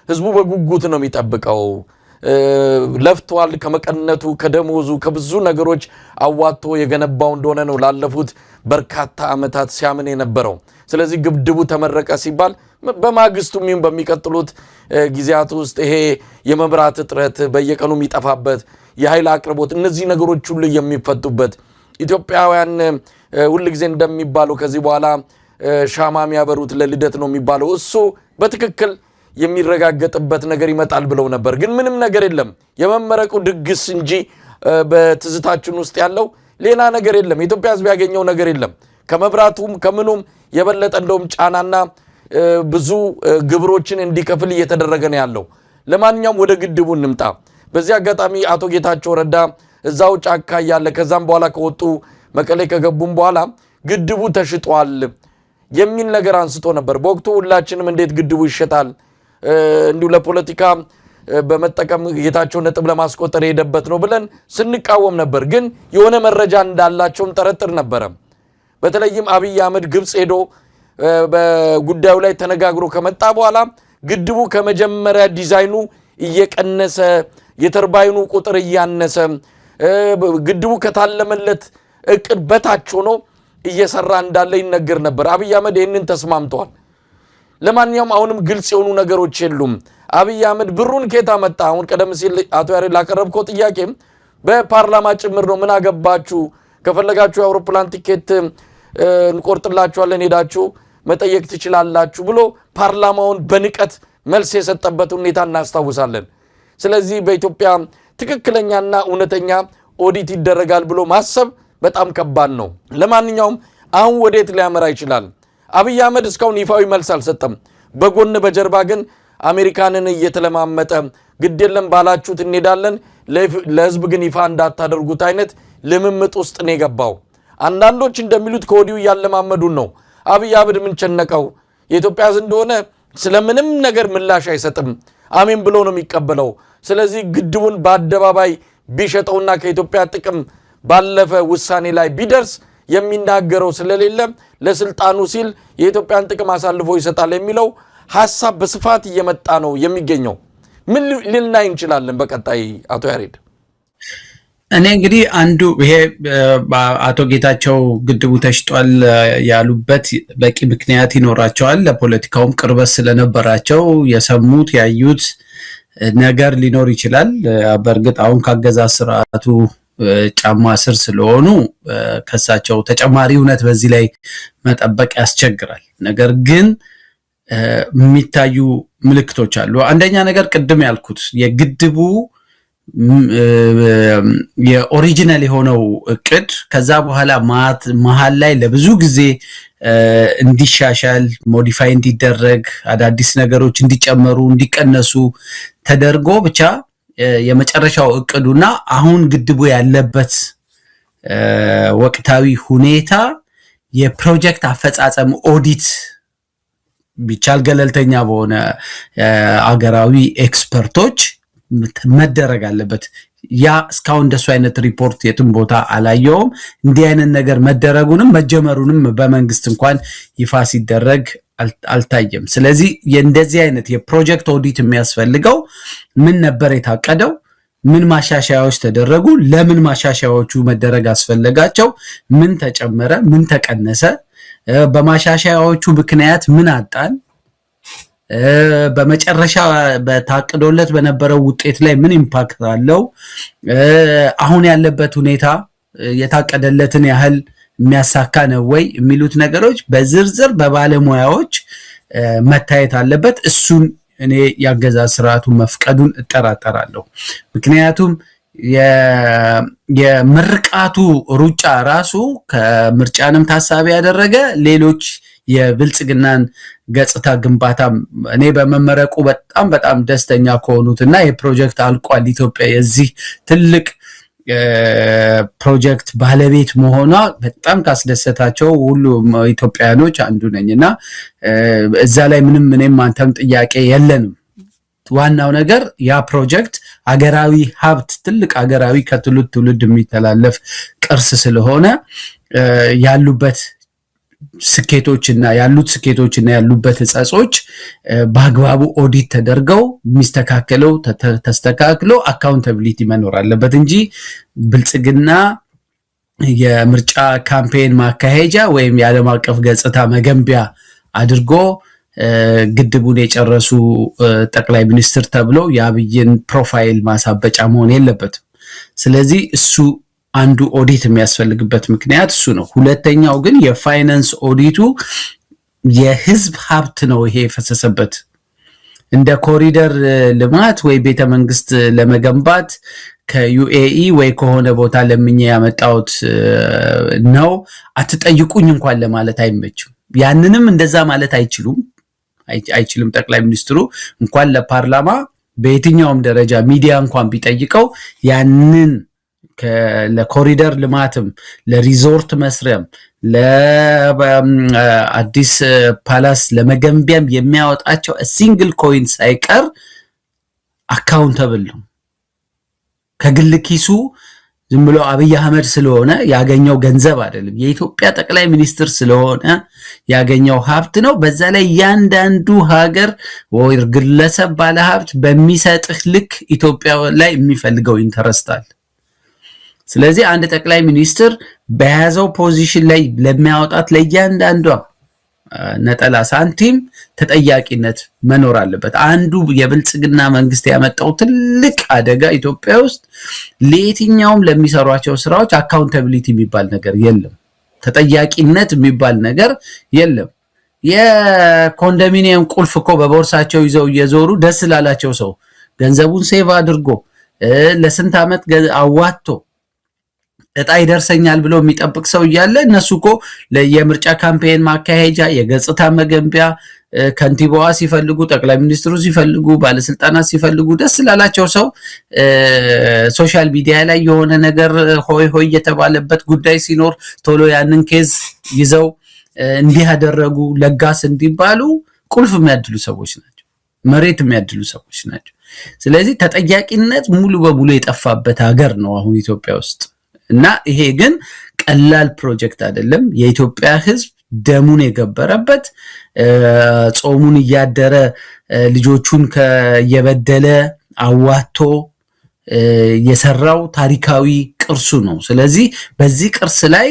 ህዝቡ በጉጉት ነው የሚጠብቀው። ለፍቷል ከመቀነቱ ከደሞዙ ከብዙ ነገሮች አዋጥቶ የገነባው እንደሆነ ነው ላለፉት በርካታ አመታት ሲያምን የነበረው። ስለዚህ ግድቡ ተመረቀ ሲባል በማግስቱም ይሁን በሚቀጥሉት ጊዜያት ውስጥ ይሄ የመብራት እጥረት በየቀኑ የሚጠፋበት የኃይል አቅርቦት እነዚህ ነገሮች ሁሉ የሚፈቱበት ኢትዮጵያውያን ሁሉ ጊዜ እንደሚባለው ከዚህ በኋላ ሻማ የሚያበሩት ለልደት ነው የሚባለው እሱ በትክክል የሚረጋገጥበት ነገር ይመጣል ብለው ነበር። ግን ምንም ነገር የለም። የመመረቁ ድግስ እንጂ በትዝታችን ውስጥ ያለው ሌላ ነገር የለም። ኢትዮጵያ ህዝብ ያገኘው ነገር የለም። ከመብራቱም ከምኑም የበለጠ እንደውም ጫናና ብዙ ግብሮችን እንዲከፍል እየተደረገ ነው ያለው። ለማንኛውም ወደ ግድቡ እንምጣ። በዚህ አጋጣሚ አቶ ጌታቸው ረዳ እዛው ጫካ ያለ ከዛም በኋላ ከወጡ መቀሌ ከገቡም በኋላ ግድቡ ተሽጧል የሚል ነገር አንስቶ ነበር። በወቅቱ ሁላችንም እንዴት ግድቡ ይሸጣል እንዲሁ ለፖለቲካ በመጠቀም ጌታቸው ነጥብ ለማስቆጠር የሄደበት ነው ብለን ስንቃወም ነበር። ግን የሆነ መረጃ እንዳላቸውም ጠረጥር ነበረ። በተለይም አብይ አህመድ ግብጽ ሄዶ በጉዳዩ ላይ ተነጋግሮ ከመጣ በኋላ ግድቡ ከመጀመሪያ ዲዛይኑ እየቀነሰ የተርባይኑ ቁጥር እያነሰ ግድቡ ከታለመለት እቅድ በታች ሆኖ እየሰራ እንዳለ ይነገር ነበር። አብይ አህመድ ይህንን ተስማምቷል። ለማንኛውም አሁንም ግልጽ የሆኑ ነገሮች የሉም። አብይ አህመድ ብሩን ከየት አመጣ? አሁን ቀደም ሲል አቶ ያሬድ ላቀረብከው ጥያቄ በፓርላማ ጭምር ነው ምን አገባችሁ ከፈለጋችሁ የአውሮፕላን ቲኬት እንቆርጥላችኋለን ሄዳችሁ መጠየቅ ትችላላችሁ ብሎ ፓርላማውን በንቀት መልስ የሰጠበት ሁኔታ እናስታውሳለን። ስለዚህ በኢትዮጵያ ትክክለኛና እውነተኛ ኦዲት ይደረጋል ብሎ ማሰብ በጣም ከባድ ነው። ለማንኛውም አሁን ወዴት ሊያመራ ይችላል? አብይ አህመድ እስካሁን ይፋዊ መልስ አልሰጠም። በጎን በጀርባ ግን አሜሪካንን እየተለማመጠ ግድ የለም ባላችሁት እንሄዳለን ለህዝብ ግን ይፋ እንዳታደርጉት አይነት ልምምጥ ውስጥ ነው የገባው። አንዳንዶች እንደሚሉት ከወዲሁ ያለማመዱን ነው። አብይ አህመድ ምን ቸነቀው? የኢትዮጵያ ህዝብ እንደሆነ ስለምንም ነገር ምላሽ አይሰጥም። አሜን ብሎ ነው የሚቀበለው። ስለዚህ ግድቡን በአደባባይ ቢሸጠውና ከኢትዮጵያ ጥቅም ባለፈ ውሳኔ ላይ ቢደርስ የሚናገረው ስለሌለ ለስልጣኑ ሲል የኢትዮጵያን ጥቅም አሳልፎ ይሰጣል የሚለው ሐሳብ በስፋት እየመጣ ነው የሚገኘው። ምን ልናይ እንችላለን በቀጣይ አቶ ያሬድ? እኔ እንግዲህ አንዱ ይሄ አቶ ጌታቸው ግድቡ ተሽጧል ያሉበት በቂ ምክንያት ይኖራቸዋል። ለፖለቲካውም ቅርበት ስለነበራቸው የሰሙት ያዩት ነገር ሊኖር ይችላል። በእርግጥ አሁን ካገዛዝ ስርዓቱ ጫማ ስር ስለሆኑ ከሳቸው ተጨማሪ እውነት በዚህ ላይ መጠበቅ ያስቸግራል። ነገር ግን የሚታዩ ምልክቶች አሉ። አንደኛ ነገር ቅድም ያልኩት የግድቡ የኦሪጂናል የሆነው እቅድ ከዛ በኋላ መሃል ላይ ለብዙ ጊዜ እንዲሻሻል ሞዲፋይ እንዲደረግ አዳዲስ ነገሮች እንዲጨመሩ እንዲቀነሱ ተደርጎ ብቻ የመጨረሻው እቅዱና አሁን ግድቡ ያለበት ወቅታዊ ሁኔታ የፕሮጀክት አፈጻጸም ኦዲት ቢቻል ገለልተኛ በሆነ አገራዊ ኤክስፐርቶች መደረግ አለበት። ያ እስካሁን እንደሱ አይነት ሪፖርት የትም ቦታ አላየውም። እንዲህ አይነት ነገር መደረጉንም መጀመሩንም በመንግስት እንኳን ይፋ ሲደረግ አልታየም። ስለዚህ እንደዚህ አይነት የፕሮጀክት ኦዲት የሚያስፈልገው ምን ነበር የታቀደው፣ ምን ማሻሻያዎች ተደረጉ፣ ለምን ማሻሻያዎቹ መደረግ አስፈለጋቸው፣ ምን ተጨመረ፣ ምን ተቀነሰ፣ በማሻሻያዎቹ ምክንያት ምን አጣን፣ በመጨረሻ በታቀደለት በነበረው ውጤት ላይ ምን ኢምፓክት አለው፣ አሁን ያለበት ሁኔታ የታቀደለትን ያህል የሚያሳካ ነው ወይ የሚሉት ነገሮች በዝርዝር በባለሙያዎች መታየት አለበት። እሱን እኔ ያገዛዝ ስርዓቱ መፍቀዱን እጠራጠራለሁ። ምክንያቱም የምርቃቱ ሩጫ ራሱ ከምርጫንም ታሳቢ ያደረገ ሌሎች የብልጽግናን ገጽታ ግንባታ እኔ በመመረቁ በጣም በጣም ደስተኛ ከሆኑትና የፕሮጀክት አልቋል ኢትዮጵያ የዚህ ትልቅ ፕሮጀክት ባለቤት መሆኗ በጣም ካስደሰታቸው ሁሉ ኢትዮጵያኖች አንዱ ነኝና እዛ ላይ ምንም አንተም ጥያቄ የለንም። ዋናው ነገር ያ ፕሮጀክት አገራዊ ሀብት ትልቅ አገራዊ ከትውልድ ትውልድ የሚተላለፍ ቅርስ ስለሆነ ያሉበት ስኬቶችና ያሉበት ጸጾች በአግባቡ ኦዲት ተደርገው የሚስተካከለው ተስተካክሎ አካውንታቢሊቲ መኖር አለበት እንጂ ብልጽግና የምርጫ ካምፔን ማካሄጃ ወይም የዓለም አቀፍ ገጽታ መገንቢያ አድርጎ ግድቡን የጨረሱ ጠቅላይ ሚኒስትር ተብሎ የአብይን ፕሮፋይል ማሳበጫ መሆን የለበትም። ስለዚህ እሱ አንዱ ኦዲት የሚያስፈልግበት ምክንያት እሱ ነው። ሁለተኛው ግን የፋይናንስ ኦዲቱ የህዝብ ሀብት ነው ይሄ የፈሰሰበት። እንደ ኮሪደር ልማት ወይ ቤተ መንግስት ለመገንባት ከዩኤኢ ወይ ከሆነ ቦታ ለምኜ ያመጣሁት ነው አትጠይቁኝ እንኳን ለማለት አይመችም። ያንንም እንደዛ ማለት አይችልም ጠቅላይ ሚኒስትሩ እንኳን ለፓርላማ በየትኛውም ደረጃ ሚዲያ እንኳን ቢጠይቀው ያንን ለኮሪደር ልማትም ለሪዞርት መስሪያም ለአዲስ ፓላስ ለመገንቢያም የሚያወጣቸው ሲንግል ኮይን ሳይቀር አካውንተብል ነው። ከግል ኪሱ ዝም ብሎ አብይ አህመድ ስለሆነ ያገኘው ገንዘብ አይደለም። የኢትዮጵያ ጠቅላይ ሚኒስትር ስለሆነ ያገኘው ሀብት ነው። በዛ ላይ ያንዳንዱ ሀገር ወይ ግለሰብ ባለ ሀብት በሚሰጥህ ልክ ኢትዮጵያ ላይ የሚፈልገው ኢንተረስት አለ። ስለዚህ አንድ ጠቅላይ ሚኒስትር በያዘው ፖዚሽን ላይ ለሚያወጣት ለእያንዳንዷ ነጠላ ሳንቲም ተጠያቂነት መኖር አለበት። አንዱ የብልጽግና መንግስት ያመጣው ትልቅ አደጋ ኢትዮጵያ ውስጥ ለየትኛውም ለሚሰሯቸው ስራዎች አካውንታቢሊቲ የሚባል ነገር የለም። ተጠያቂነት የሚባል ነገር የለም። የኮንዶሚኒየም ቁልፍ እኮ በቦርሳቸው ይዘው እየዞሩ ደስ ላላቸው ሰው ገንዘቡን ሴቭ አድርጎ ለስንት ዓመት አዋጥቶ እጣ ይደርሰኛል ብሎ የሚጠብቅ ሰው እያለ እነሱ እኮ የምርጫ ካምፔን ማካሄጃ የገጽታ መገንቢያ ከንቲባዋ ሲፈልጉ ጠቅላይ ሚኒስትሩ ሲፈልጉ ባለስልጣናት ሲፈልጉ ደስ ላላቸው ሰው ሶሻል ሚዲያ ላይ የሆነ ነገር ሆይ ሆይ የተባለበት ጉዳይ ሲኖር ቶሎ ያንን ኬዝ ይዘው እንዲህ ያደረጉ ለጋስ እንዲባሉ ቁልፍ የሚያድሉ ሰዎች ናቸው፣ መሬት የሚያድሉ ሰዎች ናቸው። ስለዚህ ተጠያቂነት ሙሉ በሙሉ የጠፋበት ሀገር ነው አሁን ኢትዮጵያ ውስጥ እና ይሄ ግን ቀላል ፕሮጀክት አይደለም። የኢትዮጵያ ሕዝብ ደሙን የገበረበት ጾሙን እያደረ ልጆቹን ከየበደለ አዋቶ የሰራው ታሪካዊ ቅርሱ ነው። ስለዚህ በዚህ ቅርስ ላይ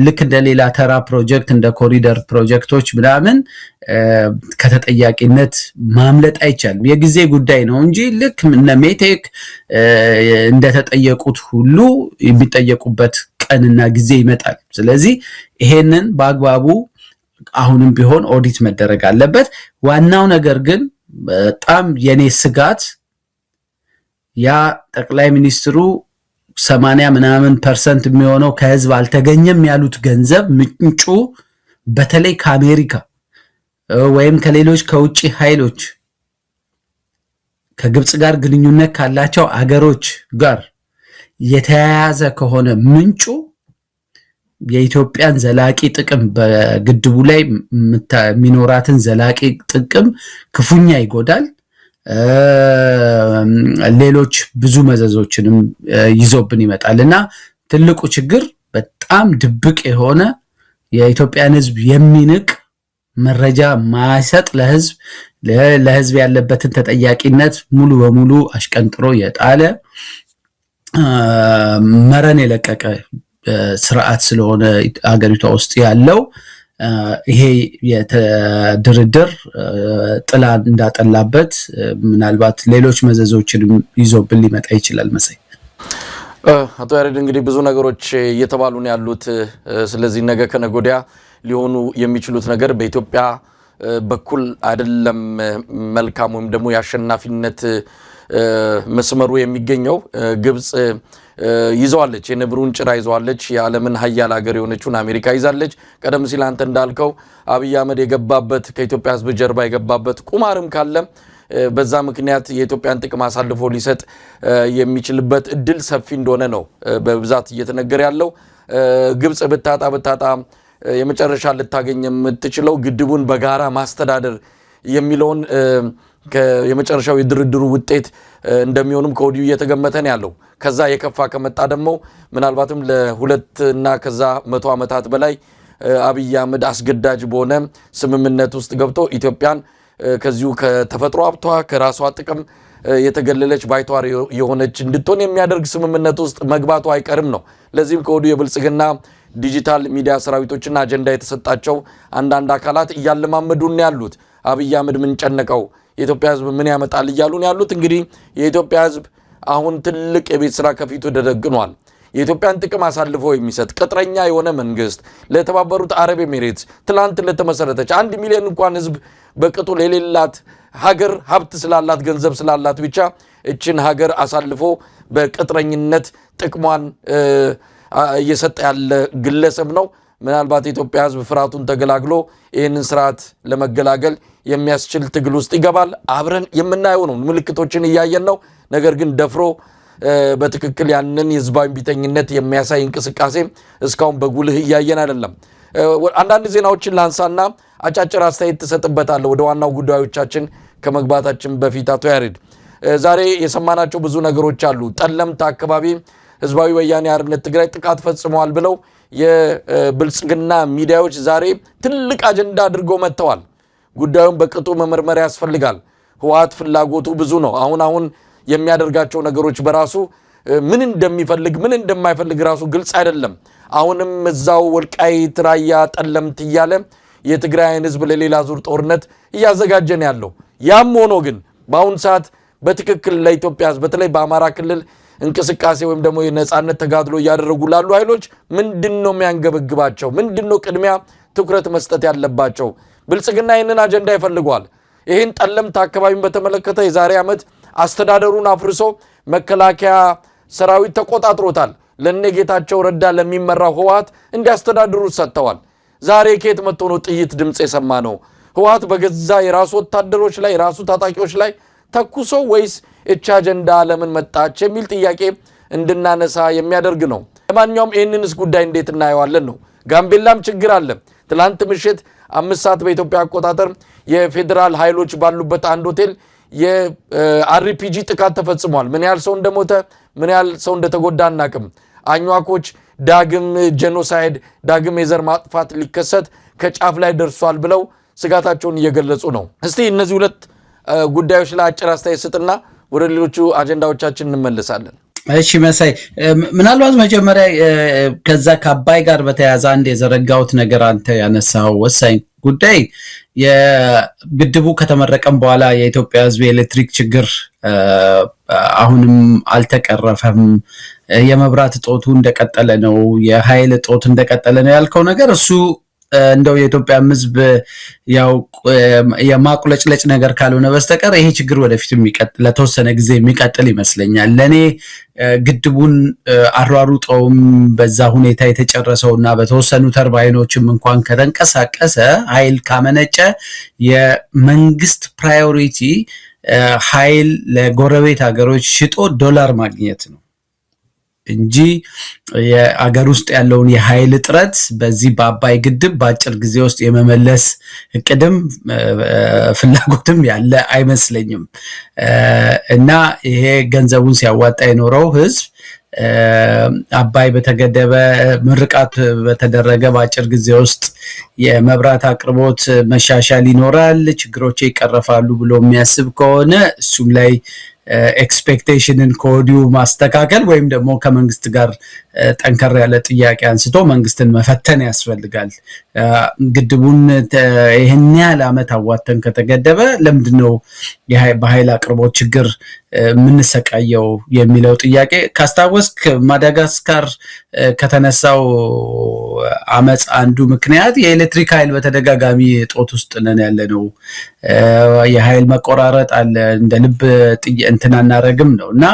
ልክ እንደሌላ ተራ ፕሮጀክት እንደ ኮሪደር ፕሮጀክቶች ምናምን ከተጠያቂነት ማምለጥ አይቻልም። የጊዜ ጉዳይ ነው እንጂ ልክ እነ ሜቴክ እንደተጠየቁት ሁሉ የሚጠየቁበት ቀንና ጊዜ ይመጣል። ስለዚህ ይሄንን በአግባቡ አሁንም ቢሆን ኦዲት መደረግ አለበት። ዋናው ነገር ግን በጣም የኔ ስጋት ያ ጠቅላይ ሚኒስትሩ 80% የሚሆነው ከህዝብ አልተገኘም ያሉት ገንዘብ ምንጩ በተለይ ከአሜሪካ ወይም ከሌሎች ከውጪ ኃይሎች ከግብጽ ጋር ግንኙነት ካላቸው አገሮች ጋር የተያያዘ ከሆነ ምንጩ የኢትዮጵያን ዘላቂ ጥቅም በግድቡ ላይ ሚኖራትን ዘላቂ ጥቅም ክፉኛ ይጎዳል። ሌሎች ብዙ መዘዞችንም ይዞብን ይመጣልና ትልቁ ችግር በጣም ድብቅ የሆነ የኢትዮጵያን ህዝብ የሚንቅ መረጃ ማይሰጥ ለህዝብ ያለበትን ተጠያቂነት ሙሉ በሙሉ አሽቀንጥሮ የጣለ መረን የለቀቀ ስርዓት ስለሆነ አገሪቷ ውስጥ ያለው ይሄ የተድርድር ጥላ እንዳጠላበት ምናልባት ሌሎች መዘዞችንም ይዞብን ሊመጣ ይችላል መሰለኝ። አቶ ያሬድ እንግዲህ ብዙ ነገሮች እየተባሉ ነው ያሉት። ስለዚህ ነገ ከነገ ወዲያ ሊሆኑ የሚችሉት ነገር በኢትዮጵያ በኩል አይደለም መልካም ወይም ደግሞ የአሸናፊነት መስመሩ የሚገኘው ግብጽ ይዘዋለች፣ የነብሩን ጭራ ይዘዋለች። የዓለምን ሀያል ሀገር የሆነችውን አሜሪካ ይዛለች። ቀደም ሲል አንተ እንዳልከው አብይ አህመድ የገባበት ከኢትዮጵያ ህዝብ ጀርባ የገባበት ቁማርም ካለ በዛ ምክንያት የኢትዮጵያን ጥቅም አሳልፎ ሊሰጥ የሚችልበት እድል ሰፊ እንደሆነ ነው በብዛት እየተነገረ ያለው። ግብጽ ብታጣ የመጨረሻ ልታገኝ የምትችለው ግድቡን በጋራ ማስተዳደር የሚለውን የመጨረሻው የድርድሩ ውጤት እንደሚሆንም ከወዲሁ እየተገመተ ነው ያለው። ከዛ የከፋ ከመጣ ደግሞ ምናልባትም ለሁለት እና ከዛ 100 ዓመታት በላይ አብይ አህመድ አስገዳጅ በሆነ ስምምነት ውስጥ ገብቶ ኢትዮጵያን ከዚሁ ከተፈጥሮ ሀብቷ ከራሷ ጥቅም የተገለለች ባይቷር የሆነች እንድትሆን የሚያደርግ ስምምነት ውስጥ መግባቱ አይቀርም ነው። ለዚህም ከወዲሁ የብልጽግና ዲጂታል ሚዲያ ሰራዊቶችና አጀንዳ የተሰጣቸው አንዳንድ አካላት እያለማመዱን ያሉት አብይ አህመድ ምን ጨነቀው፣ የኢትዮጵያ ህዝብ ምን ያመጣል እያሉን ያሉት። እንግዲህ የኢትዮጵያ ህዝብ አሁን ትልቅ የቤት ስራ ከፊቱ ተደግኗል። የኢትዮጵያን ጥቅም አሳልፎ የሚሰጥ ቅጥረኛ የሆነ መንግስት ለተባበሩት አረብ ኤሚሬትስ ትላንት ለተመሰረተች 1 ሚሊዮን እንኳን ህዝብ በቅጡ ለሌላት ሀገር ሀብት ስላላት ገንዘብ ስላላት ብቻ እችን ሀገር አሳልፎ በቅጥረኝነት ጥቅሟን እየሰጠ ያለ ግለሰብ ነው። ምናልባት የኢትዮጵያ ህዝብ ፍርሃቱን ተገላግሎ ይህንን ስርዓት ለመገላገል የሚያስችል ትግል ውስጥ ይገባል። አብረን የምናየው ነው። ምልክቶችን እያየን ነው። ነገር ግን ደፍሮ በትክክል ያንን የህዝባዊ ቢተኝነት የሚያሳይ እንቅስቃሴ እስካሁን በጉልህ እያየን አይደለም። አንዳንድ ዜናዎችን ላንሳና አጫጭር አስተያየት ተሰጥበታለሁ ወደ ዋናው ጉዳዮቻችን ከመግባታችን በፊት። አቶ ያሬድ ዛሬ የሰማናቸው ብዙ ነገሮች አሉ። ጠለምት አካባቢ ህዝባዊ ወያኔ ሓርነት ትግራይ ጥቃት ፈጽመዋል ብለው የብልጽግና ሚዲያዎች ዛሬ ትልቅ አጀንዳ አድርገው መጥተዋል። ጉዳዩን በቅጡ መመርመር ያስፈልጋል። ህወሓት ፍላጎቱ ብዙ ነው። አሁን የሚያደርጋቸው ነገሮች በራሱ ምን እንደሚፈልግ ምን እንደማይፈልግ ራሱ ግልጽ አይደለም። አሁንም እዛው ወልቃይት፣ ራያ፣ ጠለምት እያለ የትግራይን ህዝብ ለሌላ ዙር ጦርነት እያዘጋጀን ያለው። ያም ሆኖ ግን በአሁን ሰዓት በትክክል ለኢትዮጵያ ህዝብ በተለይ በአማራ ክልል እንቅስቃሴ ወይም ደግሞ የነጻነት ተጋድሎ እያደረጉ ላሉ ኃይሎች ምንድነው የሚያንገበግባቸው? ምንድነው ቅድሚያ ትኩረት መስጠት ያለባቸው? ብልጽግና ይህንን አጀንዳ ይፈልጓል። ይህን ጠለምት አካባቢን በተመለከተ የዛሬ ዓመት አስተዳደሩን አፍርሶ መከላከያ ሰራዊት ተቆጣጥሮታል። ለነጌታቸው ረዳ ለሚመራው ህወሓት እንዲያስተዳድሩ ሰጥተዋል። ዛሬ ከየት መጥቶ ነው ጥይት ድምጽ የሰማ ነው? ህወሓት በገዛ የራሱ ወታደሮች ላይ የራሱ ታጣቂዎች ላይ ተኩሶ ወይስ እቻ አጀንዳ ለምን መጣች የሚል ጥያቄ እንድናነሳ የሚያደርግ ነው። ለማንኛውም ይህንንስ ጉዳይ እንዴት እናየዋለን ነው። ጋምቤላም ችግር አለ። ትላንት ምሽት 5 ሰዓት በኢትዮጵያ አቆጣጠር የፌዴራል ኃይሎች ባሉበት አንድ ሆቴል የአርፒጂ ጥቃት ተፈጽሟል። ምን ያህል ሰው እንደሞተ ምን ያህል ሰው እንደተጎዳ አናቅም። አኝዋኮች ዳግም ጄኖሳይድ ዳግም የዘር ማጥፋት ሊከሰት ከጫፍ ላይ ደርሷል ብለው ስጋታቸውን እየገለጹ ነው። እስቲ እነዚህ ሁለት ጉዳዮች ላይ አጭር አስተያየት ስጥና ወደ ሌሎቹ አጀንዳዎቻችን እንመለሳለን። እሺ መሳይ፣ ምናልባት መጀመሪያ ከዛ ከአባይ ጋር በተያያዘ አንድ የዘረጋውት ነገር አንተ ያነሳው ወሳኝ ጉዳይ የግድቡ ከተመረቀም በኋላ የኢትዮጵያ ሕዝብ የኤሌክትሪክ ችግር አሁንም አልተቀረፈም፣ የመብራት እጦቱ እንደቀጠለ ነው፣ የኃይል እጦት እንደቀጠለ ነው ያልከው ነገር እሱ እንደው የኢትዮጵያ ሕዝብ ያው የማቁለጭለጭ ነገር ካልሆነ በስተቀር ይሄ ችግር ወደፊት የሚቀጥል ለተወሰነ ጊዜ የሚቀጥል ይመስለኛል። ለኔ ግድቡን አሯሩጠውም በዛ ሁኔታ የተጨረሰውና በተወሰኑ ተርባይኖችም እንኳን ከተንቀሳቀሰ ኃይል ካመነጨ የመንግስት ፕራዮሪቲ ኃይል ለጎረቤት ሀገሮች ሽጦ ዶላር ማግኘት ነው እንጂ የአገር ውስጥ ያለውን የኃይል እጥረት በዚህ በአባይ ግድብ በአጭር ጊዜ ውስጥ የመመለስ እቅድም ፍላጎትም ያለ አይመስለኝም። እና ይሄ ገንዘቡን ሲያዋጣ የኖረው ህዝብ አባይ በተገደበ ምርቃት በተደረገ በአጭር ጊዜ ውስጥ የመብራት አቅርቦት መሻሻል ይኖራል፣ ችግሮች ይቀረፋሉ ብሎ የሚያስብ ከሆነ እሱም ላይ ኤክስፔክቴሽንን ከወዲሁ ማስተካከል ወይም ደግሞ ከመንግስት ጋር ጠንከር ያለ ጥያቄ አንስቶ መንግስትን መፈተን ያስፈልጋል። ግድቡን ይህን ያህል ዓመት አዋተን ከተገደበ ለምንድነው በኃይል አቅርቦት ችግር የምንሰቃየው የሚለው ጥያቄ ካስታወስክ ማዳጋስካር ከተነሳው አመፅ አንዱ ምክንያት የኤሌክትሪክ ኃይል በተደጋጋሚ እጦት ውስጥ ነን ያለነው፣ የኃይል መቆራረጥ አለ፣ እንደ ልብ እንትን አናረግም ነው እና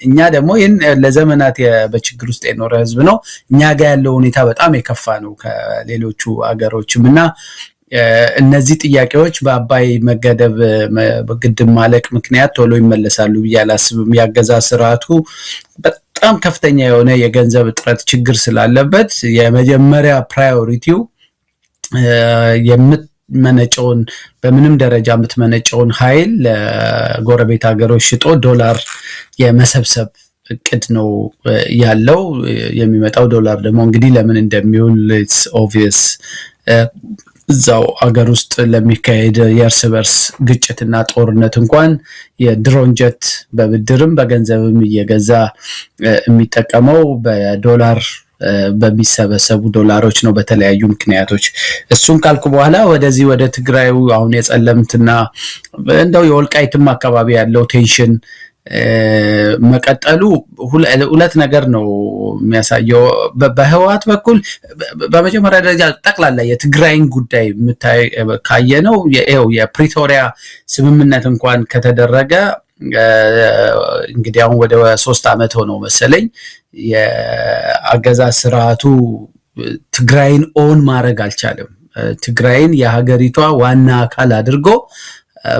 እኛ ደግሞ ይህን ለዘመናት በችግር ውስጥ የኖረ ህዝብ ነው። እኛ ጋር ያለው ሁኔታ በጣም የከፋ ነው ከሌሎቹ አገሮችም እና እነዚህ ጥያቄዎች በአባይ መገደብ ግድብ ማለቅ ምክንያት ቶሎ ይመለሳሉ ብዬ አላስብም። የአገዛዝ ስርዓቱ በጣም ከፍተኛ የሆነ የገንዘብ እጥረት ችግር ስላለበት የመጀመሪያ ፕራዮሪቲው የምትመነጨውን በምንም ደረጃ የምትመነጨውን ኃይል ለጎረቤት ሀገሮች ሽጦ ዶላር የመሰብሰብ እቅድ ነው ያለው። የሚመጣው ዶላር ደግሞ እንግዲህ ለምን እንደሚውል ኢትስ ኦብቪየስ። እዛው አገር ውስጥ ለሚካሄድ የእርስ በርስ ግጭትና ጦርነት እንኳን የድሮን ጀት በብድርም በገንዘብም እየገዛ የሚጠቀመው በዶላር በሚሰበሰቡ ዶላሮች ነው በተለያዩ ምክንያቶች። እሱን ካልኩ በኋላ ወደዚህ ወደ ትግራዩ አሁን የጸለምትና እንደው የወልቃይትም አካባቢ ያለው ቴንሽን መቀጠሉ ሁለት ነገር ነው የሚያሳየው። በህወሓት በኩል በመጀመሪያ ደረጃ ጠቅላላ የትግራይን ጉዳይ ካየነው የፕሪቶሪያ ስምምነት እንኳን ከተደረገ እንግዲህ አሁን ወደ 3 ዓመት ሆነው መሰለኝ የአገዛዝ ስርዓቱ ትግራይን ኦን ማድረግ አልቻለም። ትግራይን የሀገሪቷ ዋና አካል አድርጎ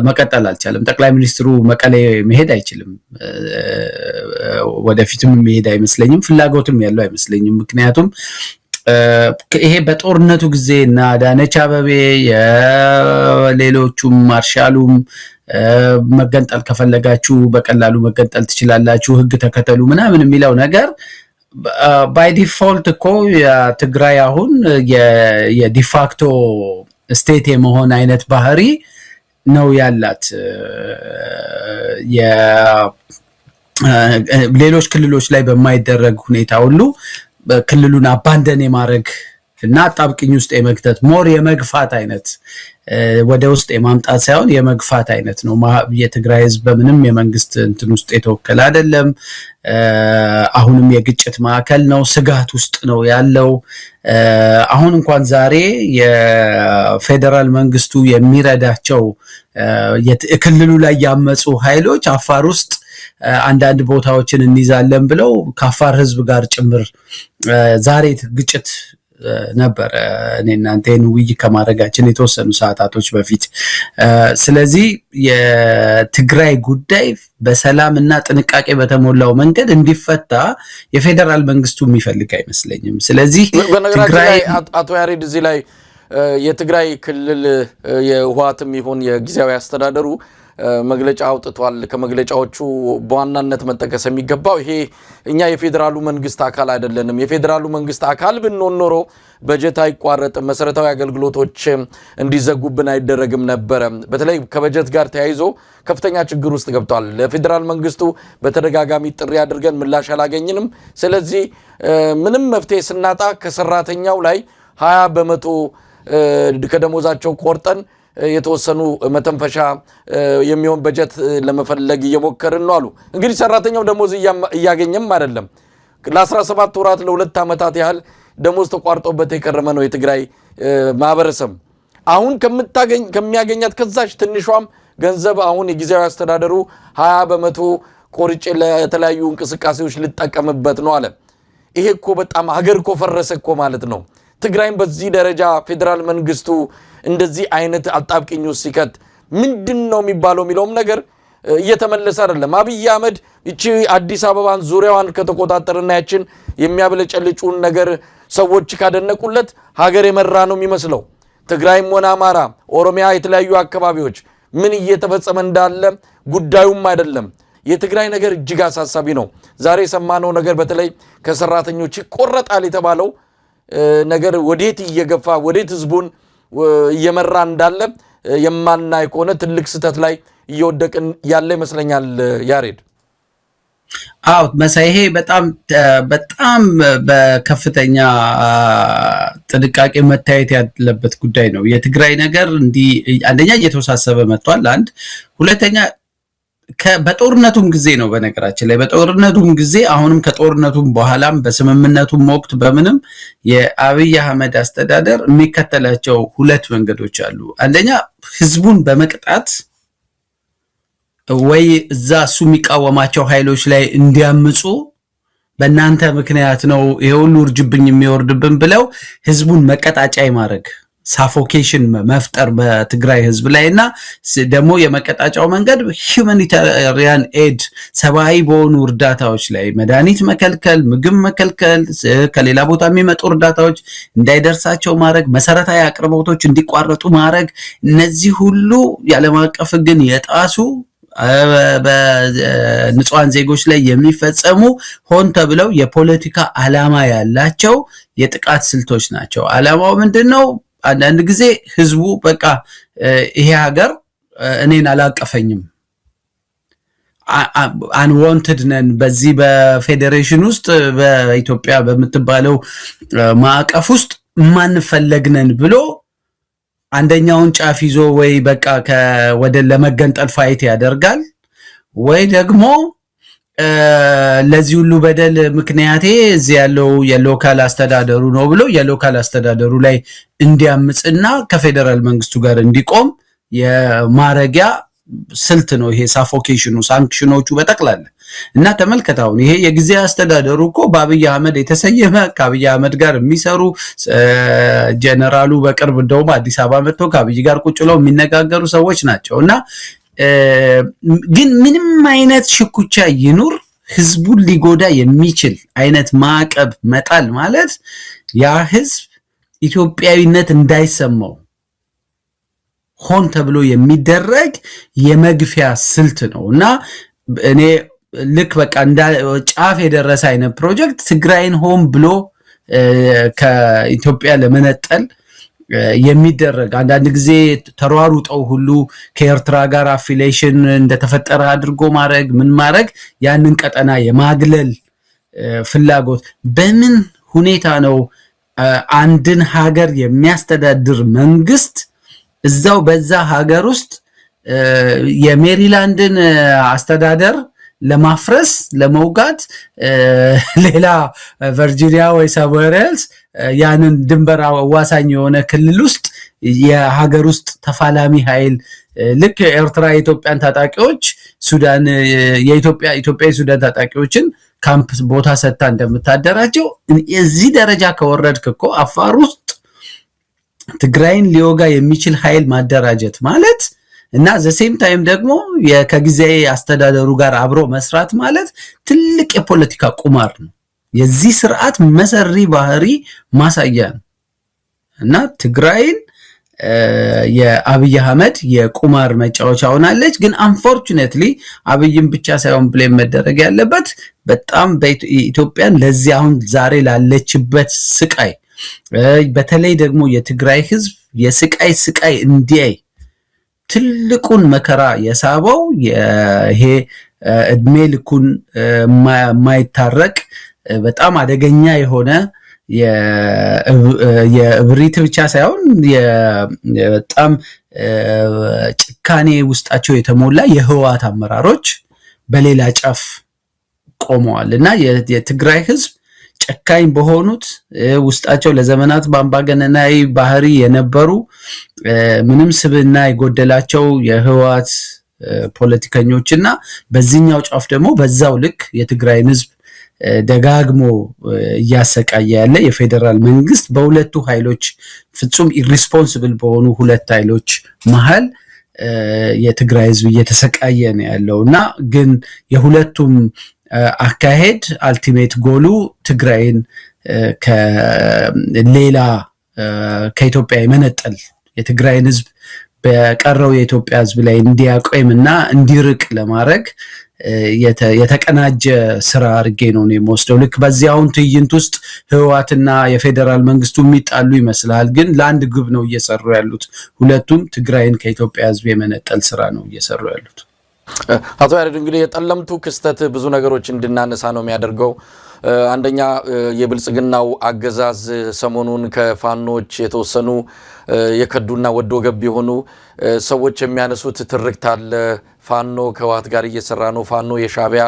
መቀጠል አልቻለም። ጠቅላይ ሚኒስትሩ መቀሌ መሄድ አይችልም፣ ወደፊትም መሄድ አይመስለኝም፣ ፍላጎትም ያለው አይመስለኝም። ምክንያቱም ይሄ በጦርነቱ ጊዜ እና አዳነች አቤቤ የሌሎቹም ማርሻሉም መገንጠል ከፈለጋችሁ በቀላሉ መገንጠል ትችላላችሁ፣ ህግ ተከተሉ ምናምን የሚለው ነገር ባይ ዲፎልት እኮ የትግራይ አሁን የዲፋክቶ ስቴት የመሆን አይነት ባህሪ ነው ያላት። ሌሎች ክልሎች ላይ በማይደረግ ሁኔታ ሁሉ ክልሉን አባንደን የማድረግ እና አጣብቅኝ ውስጥ የመክተት ሞር የመግፋት አይነት ወደ ውስጥ የማምጣት ሳይሆን የመግፋት አይነት ነው። የትግራይ ህዝብ በምንም የመንግስት እንትን ውስጥ የተወከለ አይደለም። አሁንም የግጭት ማዕከል ነው፣ ስጋት ውስጥ ነው ያለው። አሁን እንኳን ዛሬ የፌዴራል መንግስቱ የሚረዳቸው ክልሉ ላይ ያመፁ ኃይሎች አፋር ውስጥ አንዳንድ ቦታዎችን እንይዛለን ብለው ከአፋር ህዝብ ጋር ጭምር ዛሬ ግጭት ነበረ እኔ እናንተን ውይይት ከማድረጋችን የተወሰኑ ሰዓታቶች በፊት። ስለዚህ የትግራይ ጉዳይ በሰላምና ጥንቃቄ በተሞላው መንገድ እንዲፈታ የፌዴራል መንግስቱ የሚፈልግ አይመስለኝም። ስለዚህ ትግራይ አቶ ያሬድ እዚህ ላይ የትግራይ ክልል የህወሓትም ይሁን የጊዜያዊ አስተዳደሩ መግለጫ አውጥቷል። ከመግለጫዎቹ በዋናነት መጠቀስ የሚገባው ይሄ እኛ የፌዴራሉ መንግስት አካል አይደለንም፣ የፌዴራሉ መንግስት አካል ብንሆን ኖሮ በጀት አይቋረጥም፣ መሰረታዊ አገልግሎቶች እንዲዘጉብን አይደረግም ነበረ። በተለይ ከበጀት ጋር ተያይዞ ከፍተኛ ችግር ውስጥ ገብቷል። ለፌዴራል መንግስቱ በተደጋጋሚ ጥሪ አድርገን ምላሽ አላገኝንም። ስለዚህ ምንም መፍትሄ ስናጣ ከሰራተኛው ላይ 20% ከደሞዛቸው ቆርጠን የተወሰኑ መተንፈሻ የሚሆን በጀት ለመፈለግ እየሞከርን ነው አሉ። እንግዲህ ሰራተኛው ደሞዝ እያገኘም አይደለም። ለ17 ወራት ለ2 ዓመታት ያህል ደሞዝ ተቋርጦበት የከረመ ነው የትግራይ ማህበረሰብ። አሁን ከሚያገኛት ከዛች ትንሿም ገንዘብ አሁን የጊዜያዊ አስተዳደሩ 20% ቆርጬ ለተለያዩ እንቅስቃሴዎች ልጠቀምበት ነው አለ። ይሄ እኮ በጣም ሀገር እኮ ፈረሰ እኮ ማለት ነው። ትግራይም በዚህ ደረጃ ፌደራል መንግስቱ እንደዚህ አይነት አጣብቂኝ ውስጥ ሲከት ምንድነው የሚባለው የሚለውም ነገር እየተመለሰ አይደለም። አብይ አህመድ እቺ አዲስ አበባን ዙሪያዋን ከተቆጣጠረና ያችን የሚያብለጨልጩን ነገር ሰዎች ካደነቁለት ሀገር የመራ ነው የሚመስለው። ትግራይም ሆነ አማራ፣ ኦሮሚያ፣ የተለያዩ አካባቢዎች ምን እየተፈጸመ እንዳለ ጉዳዩም አይደለም። የትግራይ ነገር እጅግ አሳሳቢ ነው። ዛሬ የሰማነው ነገር በተለይ ከሰራተኞች ይቆረጣል የተባለው ነገር ወዴት እየገፋ ወዴት ህዝቡን እየመራ እንዳለ የማናይ ከሆነ ትልቅ ስህተት ላይ እየወደቅን ያለ ይመስለኛል። ያሬድ አው መሳይ ይሄ በጣም በከፍተኛ ጥንቃቄ መታየት ያለበት ጉዳይ ነው። የትግራይ ነገር እንዲህ አንደኛ እየተወሳሰበ መጥቷል። አንድ ሁለተኛ በጦርነቱም ጊዜ ነው። በነገራችን ላይ በጦርነቱም ጊዜ አሁንም ከጦርነቱም በኋላም በስምምነቱም ወቅት በምንም የአብይ አህመድ አስተዳደር የሚከተላቸው ሁለት መንገዶች አሉ። አንደኛ ህዝቡን በመቅጣት ወይ እዛ እሱ የሚቃወማቸው ኃይሎች ላይ እንዲያምፁ በእናንተ ምክንያት ነው ይሄ ሁሉ እርጅብኝ የሚወርድብን ብለው ህዝቡን መቀጣጫ ማድረግ ሳፎኬሽን መፍጠር በትግራይ ህዝብ ላይና ደግሞ የመቀጣጫው መንገድ ሁማኒታሪያን ኤድ ሰብአዊ በሆኑ እርዳታዎች ላይ መድኃኒት መከልከል፣ ምግብ መከልከል፣ ከሌላ ቦታ የሚመጡ እርዳታዎች እንዳይደርሳቸው ማድረግ፣ መሰረታዊ አቅርቦቶች እንዲቋረጡ ማድረግ፣ እነዚህ ሁሉ የዓለም አቀፍ ህግን የጣሱ በንጹሃን ዜጎች ላይ የሚፈጸሙ ሆን ተብለው የፖለቲካ ዓላማ ያላቸው የጥቃት ስልቶች ናቸው። ዓላማው ምንድነው? አንዳንድ ጊዜ ህዝቡ በቃ ይሄ ሀገር እኔን አላቀፈኝም፣ አንዋንትድ ነን፣ በዚህ በፌዴሬሽን ውስጥ በኢትዮጵያ በምትባለው ማዕቀፍ ውስጥ ማንፈለግነን ብሎ አንደኛውን ጫፍ ይዞ ወይ በቃ ወደ ለመገንጠል ፋይት ያደርጋል፣ ወይ ደግሞ ለዚህ ሁሉ በደል ምክንያቴ እዚህ ያለው የሎካል አስተዳደሩ ነው ብሎ የሎካል አስተዳደሩ ላይ እንዲያምጽና ከፌደራል መንግስቱ ጋር እንዲቆም የማረጊያ ስልት ነው ይሄ ሳፎኬሽኑ፣ ሳንክሽኖቹ በጠቅላላ እና ተመልከታውን ይሄ የጊዜ አስተዳደሩ እኮ በአብይ አህመድ የተሰየመ ከአብይ አህመድ ጋር የሚሰሩ ጀነራሉ በቅርብ እንደውም አዲስ አበባ መጥቶ ከአብይ ጋር ቁጭ ብለው የሚነጋገሩ ሰዎች ናቸውና ግን ምንም አይነት ሽኩቻ ይኑር ህዝቡን ሊጎዳ የሚችል አይነት ማዕቀብ መጣል ማለት ያ ህዝብ ኢትዮጵያዊነት እንዳይሰማው ሆን ተብሎ የሚደረግ የመግፊያ ስልት ነውና እኔ ልክ በቃ እንደ ጫፍ የደረሰ አይነት ፕሮጀክት ትግራይን ሆን ብሎ ከኢትዮጵያ ለመነጠል የሚደረግ አንዳንድ ጊዜ ተሯሩጠው ሁሉ ከኤርትራ ጋር አፊሊዬሽን እንደተፈጠረ አድርጎ ማድረግ ያንን ቀጠና የማግለል ፍላጎት በምን ሁኔታ ነው አንድን ሀገር የሚያስተዳድር መንግስት እዛው በዛ ሀገር ውስጥ የሜሪላንድን አስተዳደር ለማፍረስ ለመውጋት ሌላ ቨርጂኒያ ወይ ሳዌሬልስ ያንን ድንበር አዋሳኝ የሆነ ክልል ውስጥ የሀገር ውስጥ ተፋላሚ ኃይል ልክ ኤርትራ የኢትዮጵያን ታጣቂዎች ሱዳን የኢትዮጵያ የሱዳን ታጣቂዎችን ካምፕ ቦታ ሰጥታ እንደምታደራጀው እዚህ ደረጃ ከወረድክ እኮ አፋር ውስጥ ትግራይን ሊወጋ የሚችል ኃይል ማደራጀት ማለት እና ዘሴም ታይም ደግሞ ከጊዜያዊ አስተዳደሩ ጋር አብሮ መስራት ማለት ትልቅ የፖለቲካ ቁማር ነው። የዚህ ስርዓት መሰሪ ባህሪ ማሳያ ነው እና ትግራይን የአብይ አህመድ የቁማር መጫወቻ ሆናለች። ግን አንፎርቹኔትሊ አብይን ብቻ ሳይሆን ብሌም መደረግ ያለበት በጣም በኢትዮጵያን ለዚህ አሁን ዛሬ ላለችበት ስቃይ በተለይ ደግሞ የትግራይ ህዝብ የስቃይ እንዲያይ ትልቁን መከራ የሳበው ይሄ እድሜ ልኩን የማይታረቅ በጣም አደገኛ የሆነ የእብሪት ብቻ ሳይሆን በጣም ጭካኔ ውስጣቸው የተሞላ የህወሓት አመራሮች በሌላ ጫፍ ቆመዋል እና የትግራይ ህዝብ ጨካኝ በሆኑት ውስጣቸው ለዘመናት በአምባገነናዊ ባህሪ የነበሩ ምንም ስብዕና የጎደላቸው የህወሓት ፖለቲከኞችና በዚህኛው ጫፍ ደግሞ በዛው ልክ የትግራይን ህዝብ ደጋግሞ እያሰቃየ ያለ የፌደራል መንግስት በሁለቱ ኃይሎች ፍጹም ኢሪስፖንሲብል በሆኑ ሁለት ኃይሎች መሃል የትግራይ ህዝብ እየተሰቃየ ነው ያለውና ግን የሁለቱም አካሄድ አልቲሜት ጎሉ ትግራይን ከሌላ ከኢትዮጵያ የመነጠል የትግራይን ህዝብ በቀረው የኢትዮጵያ ህዝብ ላይ እንዲያቆምና እንዲርቅ ለማድረግ የተቀናጀ ስራ አድርጌ ነው የምወስደው። ልክ በዚያውን ትዕይንት ውስጥ ህወሓትና የፌደራል መንግስቱ የሚጣሉ ይመስላል፣ ግን ለአንድ ግብ ነው እየሰሩ ያሉት። ሁለቱም ትግራይን ከኢትዮጵያ ህዝብ የመነጠል ስራ ነው እየሰሩ ያሉት። አቶ ያሬድ እንግዲህ የጠለምቱ ክስተት ብዙ ነገሮች እንድናነሳ ነው የሚያደርገው። አንደኛ የብልጽግናው አገዛዝ ሰሞኑን ከፋኖች የተወሰኑ የከዱና ወዶ ገብ የሆኑ ሰዎች የሚያነሱት ትርክት አለ። ፋኖ ከህወሓት ጋር እየሰራ ነው፣ ፋኖ የሻዕቢያ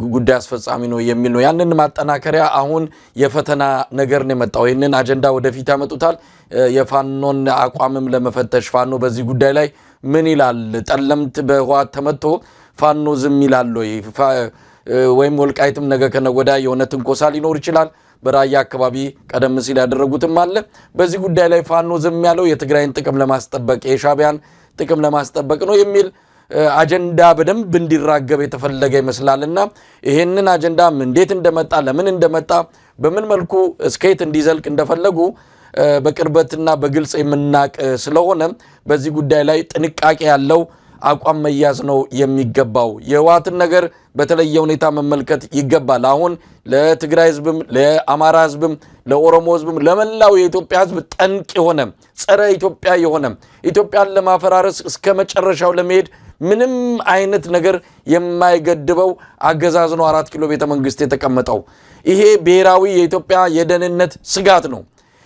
ጉዳይ አስፈጻሚ ነው የሚል ነው። ያንን ማጠናከሪያ አሁን የፈተና ነገር ነው የመጣው። ይህንን አጀንዳ ወደፊት ያመጡታል። የፋኖን አቋምም ለመፈተሽ ፋኖ በዚህ ጉዳይ ላይ ምን ይላል? ጠለምት በህወሓት ተመቶ ፋኖ ዝም ይላል ወይም ወልቃይትም ነገ ከነገ የሆነ ትንኮሳ ሊኖር ይችላል። በራያ አካባቢ ቀደም ሲል ያደረጉትም አለ። በዚህ ጉዳይ ላይ ፋኖ ዝም ያለው የትግራይን ጥቅም ለማስጠበቅ የሻዕቢያን ጥቅም ለማስጠበቅ ነው የሚል አጀንዳ በደንብ እንዲራገብ የተፈለገ ይመስላልና ይሄንን አጀንዳም እንዴት እንደመጣ ለምን እንደመጣ በምን መልኩ እስከየት እንዲዘልቅ እንደፈለጉ በቅርበትና በግልጽ የምናቅ ስለሆነ በዚህ ጉዳይ ላይ ጥንቃቄ ያለው አቋም መያዝ ነው የሚገባው። የህወሓትን ነገር በተለየ ሁኔታ መመልከት ይገባል። አሁን ለትግራይ ህዝብም ለአማራ ህዝብም ለኦሮሞ ህዝብም ለመላው የኢትዮጵያ ህዝብ ጠንቅ የሆነ ጸረ ኢትዮጵያ የሆነ ኢትዮጵያን ለማፈራረስ እስከ መጨረሻው ለመሄድ ምንም አይነት ነገር የማይገድበው አገዛዝ ነው 4 ኪሎ ቤተ መንግስት የተቀመጠው። ይሄ ብሔራዊ የኢትዮጵያ የደህንነት ስጋት ነው።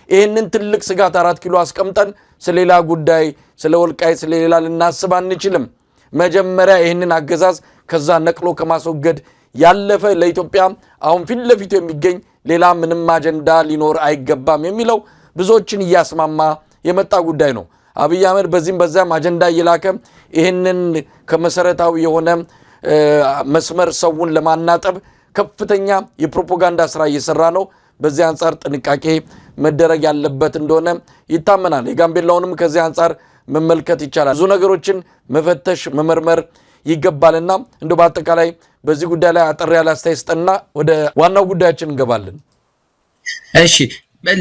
ይህንን ትልቅ ስጋት 4 ኪሎ አስቀምጠን ስለሌላ ጉዳይ ስለ ወልቃይት ስለሌላ ልናስብ አንችልም። መጀመሪያ ይህንን አገዛዝ ከዛ ነቅሎ ከማስወገድ ያለፈ ለኢትዮጵያ አሁን ፊት ለፊቱ የሚገኝ ሌላ ምንም አጀንዳ ሊኖር አይገባም የሚለው ብዙዎችን እያስማማ የመጣ ጉዳይ ነው። አብይ አህመድ በዚህም በዛም አጀንዳ እየላከ ይህንን ከመሰረታዊ የሆነ መስመር ሰውን ለማናጠብ ከፍተኛ የፕሮፓጋንዳ ስራ እየሰራ ነው። በዚህ አንጻር ጥንቃቄ መደረግ ያለበት እንደሆነ ይታመናል። የጋምቤላውንም ከዚህ አንጻር መመልከት ይቻላል። ብዙ ነገሮችን መፈተሽ መመርመር ይገባልና እንደው በአጠቃላይ በዚህ ጉዳይ ላይ አጠር ያለ አስተያየት ስጠና ወደ ዋናው ጉዳያችን እንገባለን። እሺ፣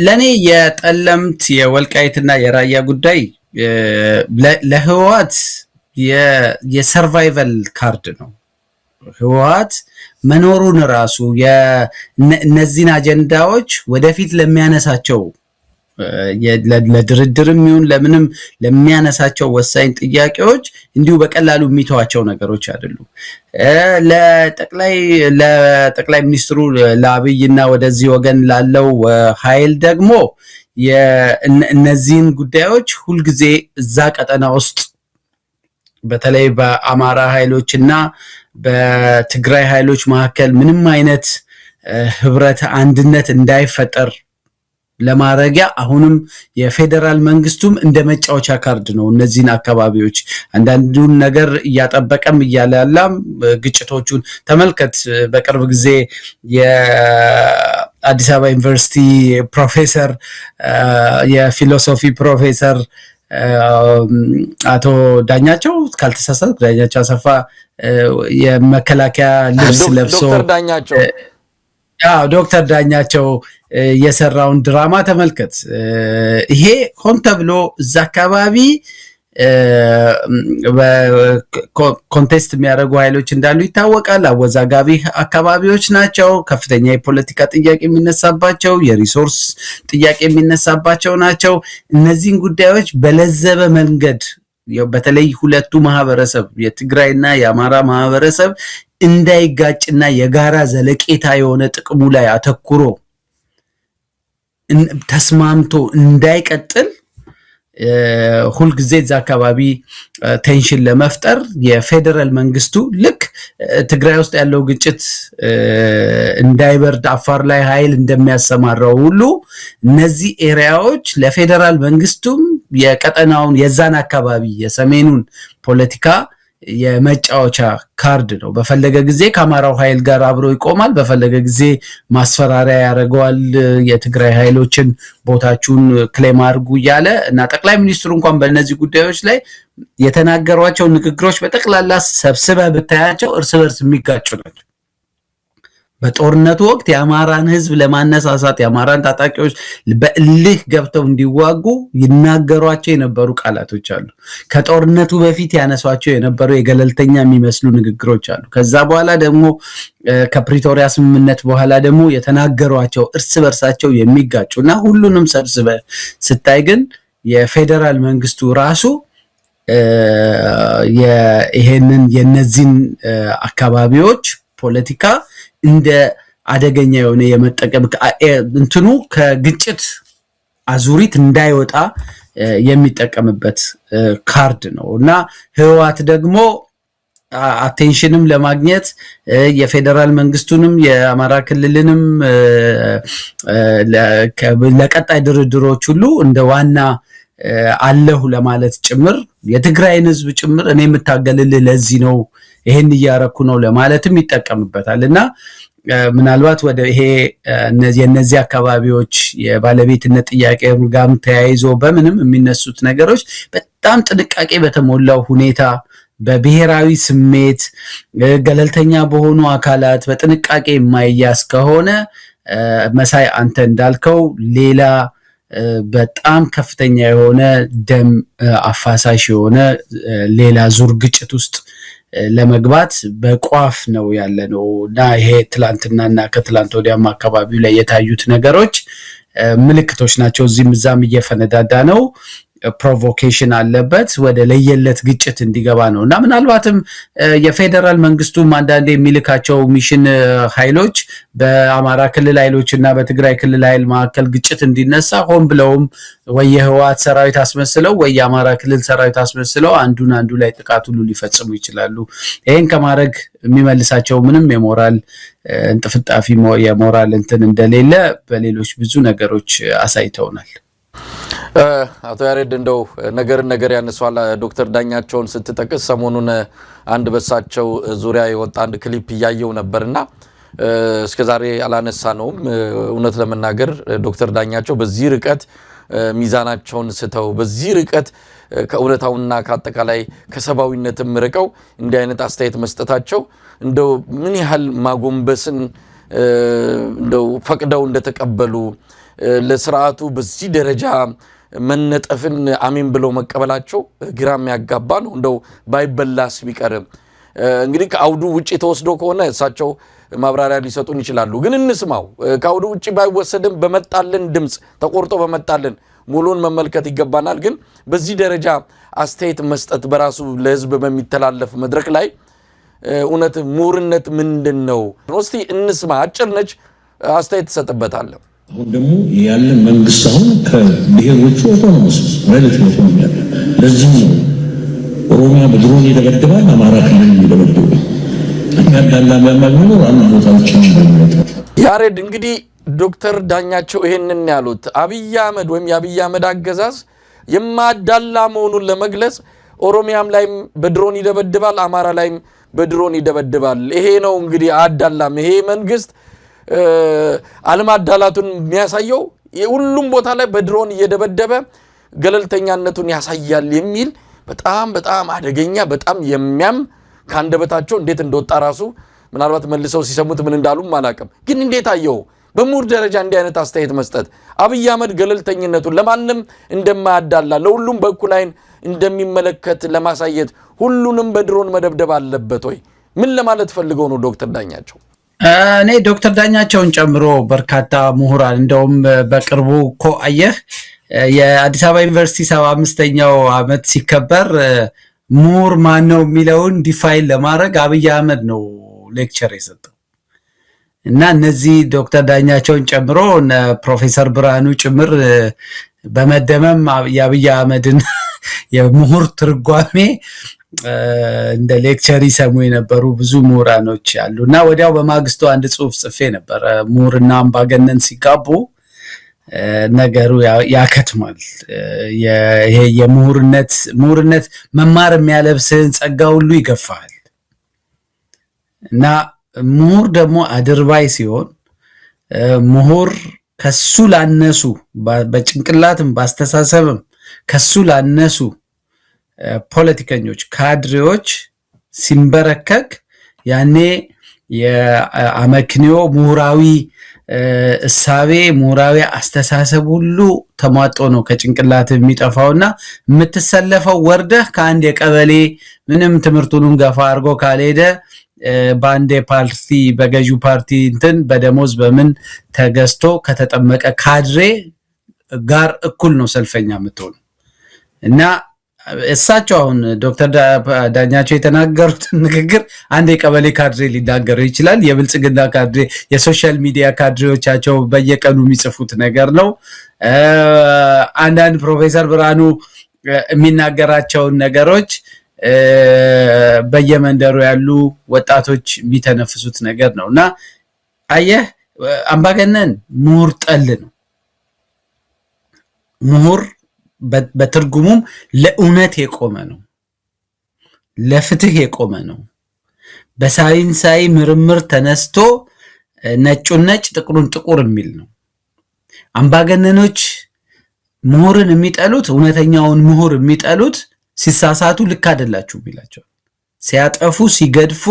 ለኔ የጠለምት የወልቃይትና የራያ ጉዳይ ለህወሓት የሰርቫይቫል ካርድ ነው። ህወሓት መኖሩን ራሱ እነዚህን አጀንዳዎች ወደፊት ለሚያነሳቸው ለድርድርም ይሁን ለምንም ለሚያነሳቸው ወሳኝ ጥያቄዎች እንዲሁ በቀላሉ የሚተዋቸው ነገሮች አይደሉም። ለጠቅላይ ሚኒስትሩ ለአብይና ወደዚህ ወገን ላለው ኃይል ደግሞ እነዚህን ጉዳዮች ሁልጊዜ እዛ ቀጠና ውስጥ በተለይ በአማራ ኃይሎችና በትግራይ ኃይሎች መካከል ምንም አይነት ህብረት አንድነት እንዳይፈጠር ለማረጊያ አሁንም የፌደራል መንግስቱም እንደ መጫወቻ ካርድ ነው። እነዚህን አካባቢዎች አንዳንዱን ነገር እያጠበቀም እያላላም ግጭቶቹን ተመልከት። በቅርብ ጊዜ የአዲስ አበባ ዩኒቨርሲቲ ፕሮፌሰር የፊሎሶፊ ፕሮፌሰር አቶ ዳኛቸው ካልተሳሳትኩ ዳኛቸው አሰፋ የመከላከያ ልብስ ለብሶ ዶክተር ዳኛቸው የሰራውን ድራማ ተመልከት። ይሄ ሆን ተብሎ እዛ አካባቢ ኮንቴስት የሚያደርጉ ኃይሎች እንዳሉ ይታወቃል። አወዛጋቢ አካባቢዎች ናቸው። ከፍተኛ የፖለቲካ ጥያቄ የሚነሳባቸው፣ የሪሶርስ ጥያቄ የሚነሳባቸው ናቸው። እነዚህን ጉዳዮች በለዘበ መንገድ በተለይ ሁለቱ ማህበረሰብ የትግራይና የአማራ ማህበረሰብ እንዳይጋጭና የጋራ ዘለቄታ የሆነ ጥቅሙ ላይ አተኩሮ ተስማምቶ እንዳይቀጥል ሁልጊዜ እዛ አካባቢ ቴንሽን ለመፍጠር የፌደራል መንግስቱ ልክ ትግራይ ውስጥ ያለው ግጭት እንዳይበርድ አፋር ላይ ኃይል እንደሚያሰማራው ሁሉ እነዚህ ኤሪያዎች ለፌደራል መንግስቱም የቀጠናውን የዛን አካባቢ የሰሜኑን ፖለቲካ የመጫወቻ ካርድ ነው። በፈለገ ጊዜ ከአማራው ኃይል ጋር አብሮ ይቆማል፣ በፈለገ ጊዜ ማስፈራሪያ ያደርገዋል። የትግራይ ኃይሎችን ቦታችሁን ክሌም አድርጉ እያለ እና ጠቅላይ ሚኒስትሩ እንኳን በእነዚህ ጉዳዮች ላይ የተናገሯቸው ንግግሮች በጠቅላላ ሰብስበህ ብታያቸው እርስ በርስ የሚጋጩ ናቸው። በጦርነቱ ወቅት የአማራን ህዝብ ለማነሳሳት የአማራን ታጣቂዎች በእልህ ገብተው እንዲዋጉ ይናገሯቸው የነበሩ ቃላቶች አሉ። ከጦርነቱ በፊት ያነሷቸው የነበሩ የገለልተኛ የሚመስሉ ንግግሮች አሉ። ከዛ በኋላ ደግሞ ከፕሪቶሪያ ስምምነት በኋላ ደግሞ የተናገሯቸው እርስ በርሳቸው የሚጋጩና ሁሉንም ሰብስበ ስታይ ግን የፌደራል መንግስቱ ራሱ ይሄንን የነዚህን አካባቢዎች ፖለቲካ እንደ አደገኛ የሆነ የመጠቀም እንትኑ ከግጭት አዙሪት እንዳይወጣ የሚጠቀምበት ካርድ ነው እና ህወሓት ደግሞ አቴንሽንም ለማግኘት የፌደራል መንግስቱንም የአማራ ክልልንም ለቀጣይ ድርድሮች ሁሉ እንደ ዋና አለሁ ለማለት ጭምር የትግራይን ህዝብ ጭምር እኔ የምታገልልህ ለዚህ ነው ይሄን እያረኩ ነው ለማለትም ይጠቀምበታል እና ምናልባት ወደ ይሄ እነዚህ አካባቢዎች የባለቤትነት ጥያቄ ጋርም ተያይዞ በምንም የሚነሱት ነገሮች በጣም ጥንቃቄ በተሞላው ሁኔታ በብሔራዊ ስሜት ገለልተኛ በሆኑ አካላት በጥንቃቄ የማይያዝ ከሆነ መሳይ አንተ እንዳልከው ሌላ በጣም ከፍተኛ የሆነ ደም አፋሳሽ የሆነ ሌላ ዙር ግጭት ውስጥ ለመግባት በቋፍ ነው ያለነው እና ይሄ ትላንትናና ከትላንት ወዲያም አካባቢው ላይ የታዩት ነገሮች ምልክቶች ናቸው። እዚህም እዛም እየፈነዳዳ ነው። ፕሮቮኬሽን አለበት ወደ ለየለት ግጭት እንዲገባ ነው እና ምናልባትም የፌደራል መንግስቱም አንዳንዴ የሚልካቸው ሚሽን ኃይሎች በአማራ ክልል ኃይሎች እና በትግራይ ክልል ኃይል መካከል ግጭት እንዲነሳ ሆን ብለውም ወይ የህወሓት ሰራዊት አስመስለው ወይ የአማራ ክልል ሰራዊት አስመስለው አንዱ ላይ ጥቃት ሁሉ ሊፈጽሙ ይችላሉ። ይሄን ከማድረግ የሚመልሳቸው ምንም የሞራል እንጥፍጣፊ የሞራል እንትን እንደሌለ በሌሎች ብዙ ነገሮች አሳይተውናል። አቶ ያሬድ እንደው ነገር ያነሷል። ዶክተር ዳኛቸውን ስትጠቅስ ሰሞኑን አንድ በሳቸው ዙሪያ የወጣ አንድ ክሊፕ እያየው ነበርና እስከዛሬ አላነሳ ነውም። እውነት ለመናገር ዶክተር ዳኛቸው በዚህ ርቀት ሚዛናቸውን ስተው በዚህ ርቀት ከእውነታውና ከአጠቃላይ ከሰባዊነትም ርቀው እንዲህ አይነት አስተያየት መስጠታቸው እንደው ምን ያህል ማጎንበስን እንደው ፈቅደው እንደተቀበሉ ለስርዓቱ በዚህ ደረጃ መነጠፍን አሜን ብለው መቀበላቸው ግራም ያጋባ ነው። እንደው ባይበላስ ቢቀርም እንግዲህ ከአውዱ ውጪ ተወስዶ ከሆነ እሳቸው ማብራሪያ ሊሰጡን ይችላሉ። ግን እንስማው። ከአውዱ ውጪ ባይወሰድም በመጣልን ድምጽ ተቆርጦ በመጣልን ሙሉን መመልከት ይገባናል። ግን በዚህ ደረጃ አስተያየት መስጠት በራሱ ለህዝብ በሚተላለፍ መድረክ ላይ እውነት ምሁርነት ምንድነው? እስቲ እንስማ። አጭር ነች፣ አስተያየት ተሰጥበታል። አሁን ደግሞ ያለን መንግስት አሁን ከብሔሮቹ ኦቶኖመስ ማለት ነው የሚያለ ለዚህ ነው ኦሮሚያ በድሮን ይደበድባል፣ አማራ ክልል ይደበድባል። ያዳላ ለማግኘት አንዱ ቦታዎች ነው። ያሬድ እንግዲህ ዶክተር ዳኛቸው ይሄንን ያሉት አብይ አህመድ ወይም የአብይ አህመድ አገዛዝ የማዳላ መሆኑን ለመግለጽ ኦሮሚያም ላይም በድሮን ይደበድባል፣ አማራ ላይም በድሮን ይደበድባል። ይሄ ነው እንግዲህ አዳላም ይሄ መንግስት አለማዳላቱን የሚያሳየው የሁሉም ቦታ ላይ በድሮን እየደበደበ ገለልተኛነቱን ያሳያል የሚል በጣም አደገኛ በጣም የሚያም ካንደበታቸው እንዴት እንደወጣ ራሱ ምናልባት መልሰው ሲሰሙት ምን እንዳሉም አላቀም። ግን እንዴት አየው በሙር ደረጃ እንዲህ አይነት አስተያየት መስጠት? አብይ አህመድ ገለልተኝነቱን ለማንም እንደማያዳላ ለሁሉም በእኩል ዓይን እንደሚመለከት ለማሳየት ሁሉንም በድሮን መደብደብ አለበት ወይ? ምን ለማለት ፈልገው ነው ዶክተር ዳኛቸው? እኔ ዶክተር ዳኛቸውን ጨምሮ በርካታ ምሁራን እንደውም በቅርቡ እኮ አየህ የአዲስ አበባ ዩኒቨርሲቲ 75ኛው ዓመት ሲከበር ምሁር ማን ነው የሚለውን ዲፋይን ለማድረግ አብይ አህመድ ነው ሌክቸር የሰጠው እና እነዚህ ዶክተር ዳኛቸውን ጨምሮ ፕሮፌሰር ብርሃኑ ጭምር በመደመም የአብይ አህመድን የምሁር ትርጓሜ እንደ ሌክቸር ይሰሙ የነበሩ ብዙ ምሁራኖች አሉና ወዲያው በማግስቱ አንድ ጽሑፍ ጽፌ ነበር። ምሁርና አምባገነን ሲጋቡ ነገሩ ያከትማል። ይሄ የምሁርነት መማር የሚያለብስህን ጸጋ ሁሉ ይገፋል እና ምሁር ደግሞ አድርባይ ሲሆን ምሁር ከሱ ላነሱ በጭንቅላትም ባስተሳሰብም ከሱ ላነሱ ፖለቲከኞች ካድሬዎች ሲንበረከክ ያኔ የአመክንዮ ምሁራዊ እሳቤ ምሁራዊ አስተሳሰብ ሁሉ ተሟጦ ነው ከጭንቅላት የሚጠፋውና የምትሰለፈው ወርደህ ከአንድ የቀበሌ ምንም ትምህርቱንም ገፋ አድርጎ ካልሄደ በአንድ ፓርቲ በገዢው ፓርቲ እንትን በደሞዝ በምን ተገዝቶ ከተጠመቀ ካድሬ ጋር እኩል ነው ሰልፈኛ የምትሆኑ እና እሳቸው አሁን ዶክተር ዳኛቸው የተናገሩት ንግግር አንድ የቀበሌ ካድሬ ሊናገረው ይችላል። የብልጽግና ካድሬ የሶሻል ሚዲያ ካድሬዎቻቸው በየቀኑ የሚጽፉት ነገር ነው። አንዳንድ ፕሮፌሰር ብርሃኑ የሚናገራቸውን ነገሮች በየመንደሩ ያሉ ወጣቶች የሚተነፍሱት ነገር ነውና አየህ አምባገነን ምሁር ጠል ነው። ምሁር በትርጉሙም ለእውነት የቆመ ነው፣ ለፍትህ የቆመ ነው። በሳይንሳዊ ምርምር ተነስቶ ነጩን ነጭ ጥቁሩን ጥቁር የሚል ነው። አምባገነኖች ምሁርን የሚጠሉት እውነተኛውን ምሁር የሚጠሉት ሲሳሳቱ ልክ አይደላችሁም ይላቸዋል። ሲያጠፉ ሲገድፉ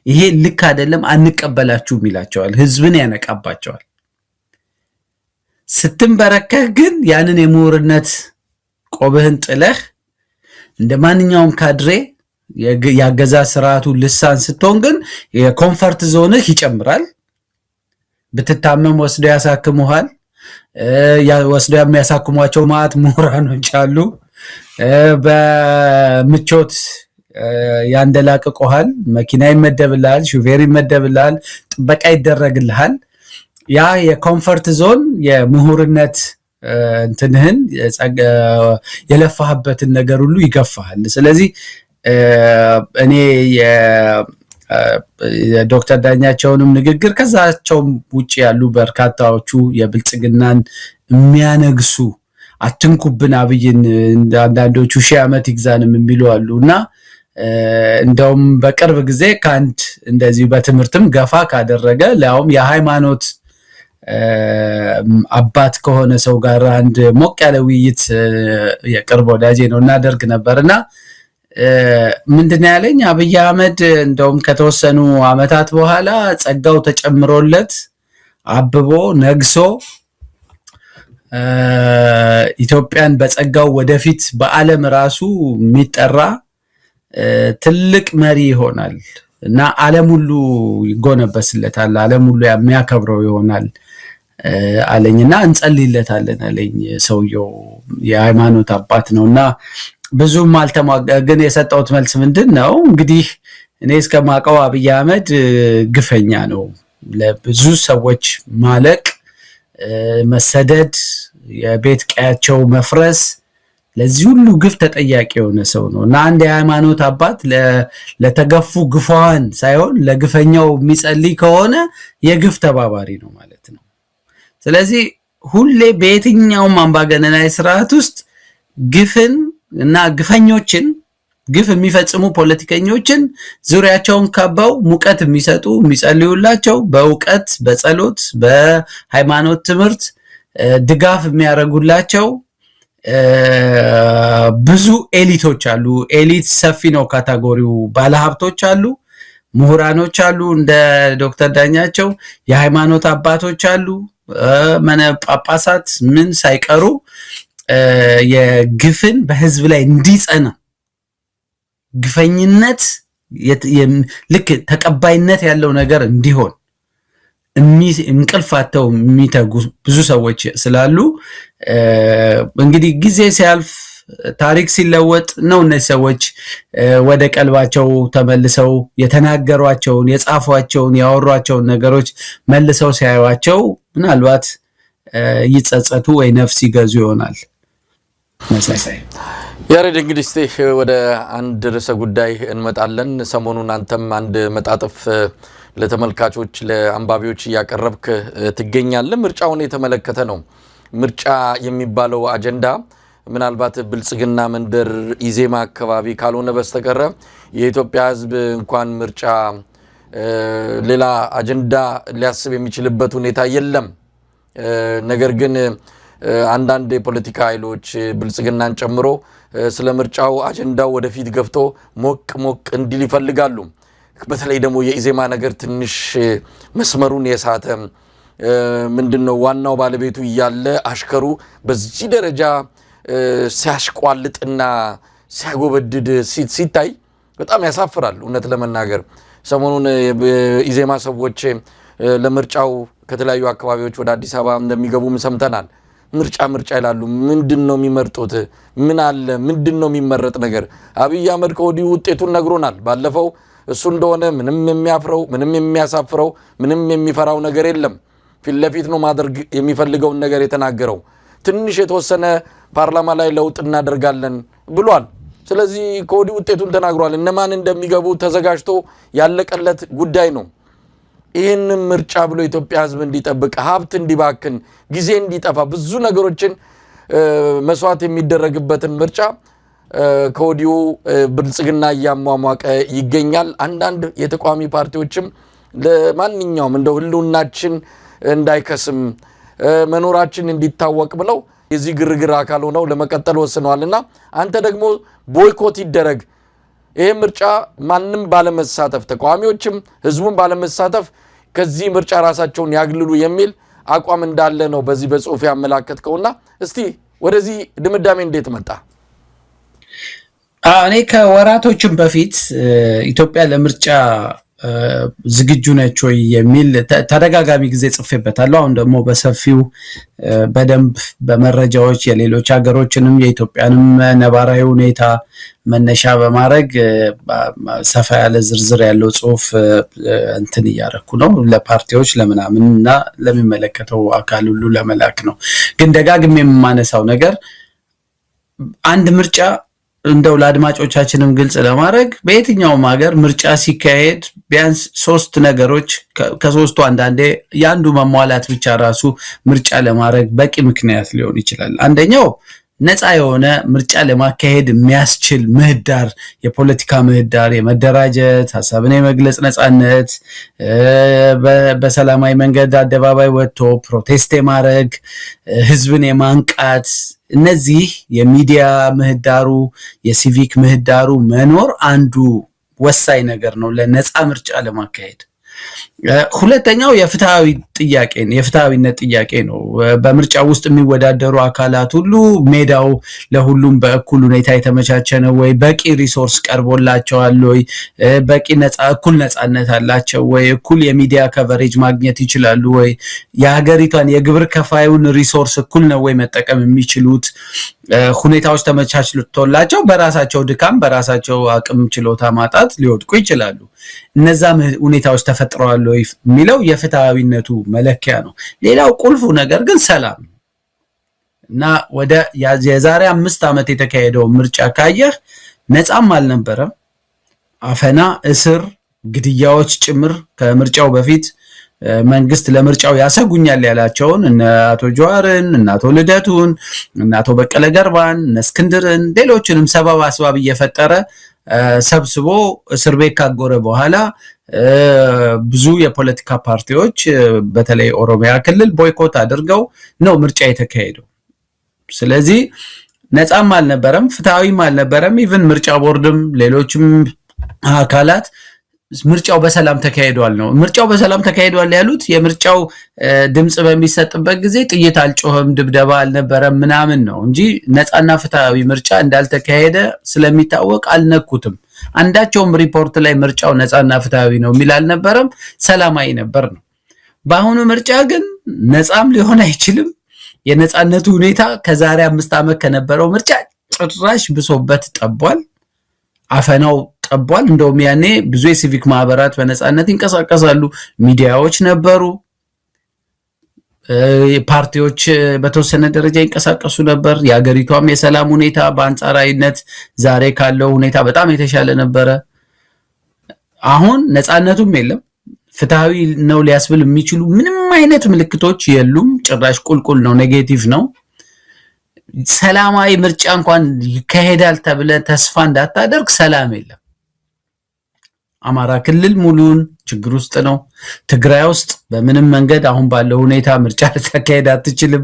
ይሄ ልክ አይደለም አንቀበላችሁም ይላቸዋል። ህዝብን ያነቃባቸዋል። ስትንበረከክ ግን ያንን የምሁርነት ቆብህን ጥለህ እንደ ማንኛውም ካድሬ ያገዛዝ ስርዓቱ ልሳን ስትሆን ግን የኮምፈርት ዞንህ ይጨምራል። ብትታመም ወስደው ያሳክሙሃል። ወስደው የሚያሳክሟቸው ማት ምሁራኖች አሉ። በምቾት ያንደላቅቆሃል። መኪና ይመደብልሃል፣ ሹፌር ይመደብልሃል፣ ጥበቃ ይደረግልሃል። ያ የኮምፈርት ዞን የምሁርነት እንትንህን የለፋህበትን ነገር ሁሉ ይገፋሃል። ስለዚህ እኔ የዶክተር ዳኛቸውንም ንግግር ከዛቸውም ውጭ ያሉ በርካታዎቹ የብልጽግናን የሚያነግሱ አትንኩብን አብይን አንዳንዶቹ ሺህ ዓመት ይግዛንም የሚሉ አሉ እና እንደውም በቅርብ ጊዜ ከአንድ እንደዚህ በትምህርትም ገፋ ካደረገ ሊያውም የሃይማኖት አባት ከሆነ ሰው ጋር አንድ ሞቅ ያለ ውይይት የቅርብ ወዳጄ ነው እናደርግ ነበርና ምንድነው ያለኝ አብይ አህመድ እንደውም ከተወሰኑ አመታት በኋላ ጸጋው ተጨምሮለት አብቦ ነግሶ ኢትዮጵያን በጸጋው ወደፊት በዓለም ራሱ የሚጠራ ትልቅ መሪ ይሆናል እና ዓለም ሁሉ ይጎነበስለታል፣ ዓለም ሁሉ የሚያከብረው ይሆናል አለኝና እንጸልይለታለን አለኝ። ሰውየው የሃይማኖት አባት ነውና ብዙም ግን የሰጠውት መልስ ምንድነው እንግዲህ እኔ እስከማውቀው አብይ አህመድ ግፈኛ ነው። ለብዙ ሰዎች ማለቅ፣ መሰደድ፣ የቤት ቀያቸው መፍረስ ለዚህ ሁሉ ግፍ ተጠያቂ የሆነ ሰው ነው እና አንድ የሃይማኖት አባት ለተገፉ ግፋዋን ሳይሆን ለግፈኛው የሚጸልይ ከሆነ የግፍ ተባባሪ ነው ማለት ነው። ስለዚህ ሁሌ በየትኛውም አምባገነናዊ ስርዓት ውስጥ ግፍን እና ግፈኞችን ግፍ የሚፈጽሙ ፖለቲከኞችን ዙሪያቸውን ከበው ሙቀት የሚሰጡ የሚጸልዩላቸው በእውቀት በጸሎት በሃይማኖት ትምህርት ድጋፍ የሚያደርጉላቸው ብዙ ኤሊቶች አሉ። ኤሊት ሰፊ ነው ካታጎሪው። ባለሀብቶች አሉ፣ ምሁራኖች አሉ፣ እንደ ዶክተር ዳኛቸው የሃይማኖት አባቶች አሉ፣ ጳጳሳት ምን ሳይቀሩ የግፍን በህዝብ ላይ እንዲጸና ግፈኝነት ልክ ተቀባይነት ያለው ነገር እንዲሆን እንቅልፋተው የሚተጉ ብዙ ሰዎች ስላሉ እንግዲህ ጊዜ ሲያልፍ ታሪክ ሲለወጥ ነው እነዚህ ሰዎች ወደ ቀልባቸው ተመልሰው የተናገሯቸውን የጻፏቸውን ያወሯቸውን ነገሮች መልሰው ሲያዩዋቸው ምናልባት ይጸጸቱ ወይ ነፍስ ይገዙ ይሆናል። መሳይ ያሬድ እንግዲህ እስቲ ወደ አንድ ርዕሰ ጉዳይ እንመጣለን። ሰሞኑን አንተም አንድ መጣጥፍ ለተመልካቾች ለአንባቢዎች ያቀረብክ ትገኛለህ። ምርጫውን የተመለከተ ነው። ምርጫ የሚባለው አጀንዳ ምናልባት ብልጽግና መንደር ኢዜማ አካባቢ ካልሆነ በስተቀር የኢትዮጵያ ሕዝብ እንኳን ምርጫ ሌላ አጀንዳ ሊያስብ የሚችልበት ሁኔታ የለም። ነገር ግን አንዳንድ የፖለቲካ ኃይሎች ብልጽግናን ጨምሮ ስለ ምርጫው አጀንዳው ወደፊት ገብቶ ሞቅ እንዲል ይፈልጋሉ። በተለይ ደግሞ የኢዜማ ነገር ትንሽ መስመሩን የሳተ ምንድነው ዋናው ባለቤቱ እያለ አሽከሩ በዚህ ደረጃ ሲያሽቋልጥና ሲያጎበድድ ሲታይ በጣም ያሳፍራል። እውነት ለመናገር ሰሞኑን ኢዜማ ሰዎች ለምርጫው ከተለያዩ አካባቢዎች ወደ አዲስ አበባ እንደሚገቡም ሰምተናል። ምርጫ ይላሉ። ምንድነው የሚመርጡት? ምን አለ? ምንድነው የሚመረጥ ነገር? አብይ አህመድ ከወዲሁ ውጤቱን ነግሮናል። ባለፈው እሱ እንደሆነ ምንም የሚያፍረው ምንም የሚያሳፍረው ምንም የሚፈራው ነገር የለም። ፊት ለፊት ነው ማድረግ የሚፈልገውን ነገር የተናገረው። ትንሽ የተወሰነ ፓርላማ ላይ ለውጥ እናደርጋለን ብሏል። ስለዚህ ከወዲሁ ውጤቱን ተናግሯል። እነማን እንደሚገቡ ተዘጋጅቶ ያለቀለት ጉዳይ ነው። ይህን ምርጫ ብሎ ኢትዮጵያ ሕዝብ እንዲጠብቅ ሀብት እንዲባክን ጊዜ እንዲጠፋ ብዙ ነገሮችን መስዋዕት የሚደረግበትን ምርጫ ከወዲሁ ብልጽግና እያሟሟቀ ይገኛል። አንዳንድ የተቃዋሚ ፓርቲዎችም ለማንኛውም እንደው ህልውናችን እንዳይከስም መኖራችን እንዲታወቅ ብለው የዚህ ግርግር አካል ሆነው ለመቀጠል ወስነዋልና አንተ ደግሞ ቦይኮት ይደረግ ይሄ ምርጫ ማንም ባለመሳተፍ ተቃዋሚዎችም ህዝቡን ባለመሳተፍ ከዚህ ምርጫ ራሳቸውን ያግልሉ የሚል አቋም እንዳለ ነው በዚህ በጽሁፍ ያመላከትከውና እስቲ ወደዚህ ድምዳሜ እንዴት መጣ? እኔ ከወራቶችም በፊት ኢትዮጵያ ለምርጫ ዝግጁ ነች ወይ የሚል ተደጋጋሚ ጊዜ ጽፌበታለሁ። አሁን ደግሞ በሰፊው በደንብ በመረጃዎች የሌሎች ሀገሮችንም የኢትዮጵያንም ነባራዊ ሁኔታ መነሻ በማድረግ ሰፋ ያለ ዝርዝር ያለው ጽሁፍ እንትን እያደረኩ ነው ለፓርቲዎች ለምናምን እና ለሚመለከተው አካል ሁሉ ለመላክ ነው። ግን ደጋግሜ የማነሳው ነገር አንድ ምርጫ እንደው ለአድማጮቻችንም ግልጽ ለማድረግ በየትኛውም ሀገር ምርጫ ሲካሄድ ቢያንስ ሶስት ነገሮች ከሶስቱ አንዳንዴ ያንዱ መሟላት ብቻ ራሱ ምርጫ ለማድረግ በቂ ምክንያት ሊሆን ይችላል። አንደኛው ነፃ የሆነ ምርጫ ለማካሄድ የሚያስችል ምህዳር፣ የፖለቲካ ምህዳር፣ የመደራጀት ሐሳብን የመግለጽ ነፃነት፣ በሰላማዊ መንገድ አደባባይ ወጥቶ ፕሮቴስት የማድረግ ህዝብን የማንቃት እነዚህ የሚዲያ ምህዳሩ የሲቪክ ምህዳሩ መኖር አንዱ ወሳኝ ነገር ነው ለነፃ ምርጫ ለማካሄድ። ሁለተኛው የፍትሃዊነት ጥያቄ ነው። በምርጫ ውስጥ የሚወዳደሩ አካላት ሁሉ ሜዳው ለሁሉም በእኩል ሁኔታ የተመቻቸ ነው ወይ? በቂ ሪሶርስ ቀርቦላቸዋል ወይ? በቂ እኩል ነፃነት አላቸው ወይ? እኩል የሚዲያ ከቨሬጅ ማግኘት ይችላሉ ወይ? የሀገሪቷን የግብር ከፋዩን ሪሶርስ እኩል ነው ወይ መጠቀም የሚችሉት? ሁኔታዎች ተመቻችቶላቸው በራሳቸው ድካም በራሳቸው አቅም ችሎታ ማጣት ሊወድቁ ይችላሉ። እነዛ ሁኔታዎች ተፈጥረዋል ወይ የሚለው የፍትሃዊነቱ መለኪያ ነው። ሌላው ቁልፉ ነገር ግን ሰላም እና ወደ የዛሬ 5 ዓመት የተካሄደው ምርጫ ካየህ ነፃም አልነበረም። አፈና፣ እስር፣ ግድያዎች ጭምር ከምርጫው በፊት መንግስት ለምርጫው ያሰጉኛል ያላቸውን እነ አቶ ጀዋርን እነ አቶ ልደቱን እነ አቶ በቀለ ገርባን እነ እስክንድርን ሌሎችንም ሰበብ አስባብ እየፈጠረ ሰብስቦ እስር ቤት ካጎረ በኋላ ብዙ የፖለቲካ ፓርቲዎች በተለይ ኦሮሚያ ክልል ቦይኮት አድርገው ነው ምርጫ የተካሄደው። ስለዚህ ነፃም አልነበረም፣ ፍትሃዊም አልነበረም። ኢቭን ምርጫ ቦርድም ሌሎችም አካላት ምርጫው በሰላም ተካሂዷል ነው። ምርጫው በሰላም ተካሂዷል ያሉት የምርጫው ድምጽ በሚሰጥበት ጊዜ ጥይት አልጮህም፣ ድብደባ አልነበረም ምናምን ነው እንጂ ነፃና ፍትሃዊ ምርጫ እንዳልተካሄደ ስለሚታወቅ አልነኩትም። አንዳቸውም ሪፖርት ላይ ምርጫው ነፃና ፍትሃዊ ነው የሚል አልነበረም፣ ሰላማዊ ነበር ነው። በአሁኑ ምርጫ ግን ነፃም ሊሆን አይችልም። የነፃነቱ ሁኔታ ከዛሬ 5 ዓመት ከነበረው ምርጫ ጭራሽ ብሶበት ጠቧል። አፈናው ጠቧል። እንደውም ያኔ ብዙ የሲቪክ ማህበራት በነፃነት ይንቀሳቀሳሉ፣ ሚዲያዎች ነበሩ። ፓርቲዎች በተወሰነ ደረጃ ይንቀሳቀሱ ነበር። የሀገሪቷም የሰላም ሁኔታ በአንጻራዊነት ዛሬ ካለው ሁኔታ በጣም የተሻለ ነበረ። አሁን ነፃነቱም የለም። ፍትሃዊ ነው ሊያስብል የሚችሉ ምንም አይነት ምልክቶች የሉም። ጭራሽ ቁልቁል ነው፣ ኔጌቲቭ ነው። ሰላማዊ ምርጫ እንኳን ይካሄዳል ተብለ ተስፋ እንዳታደርግ ሰላም የለም። አማራ ክልል ሙሉን ችግር ውስጥ ነው። ትግራይ ውስጥ በምንም መንገድ አሁን ባለው ሁኔታ ምርጫ ልታካሄድ አትችልም።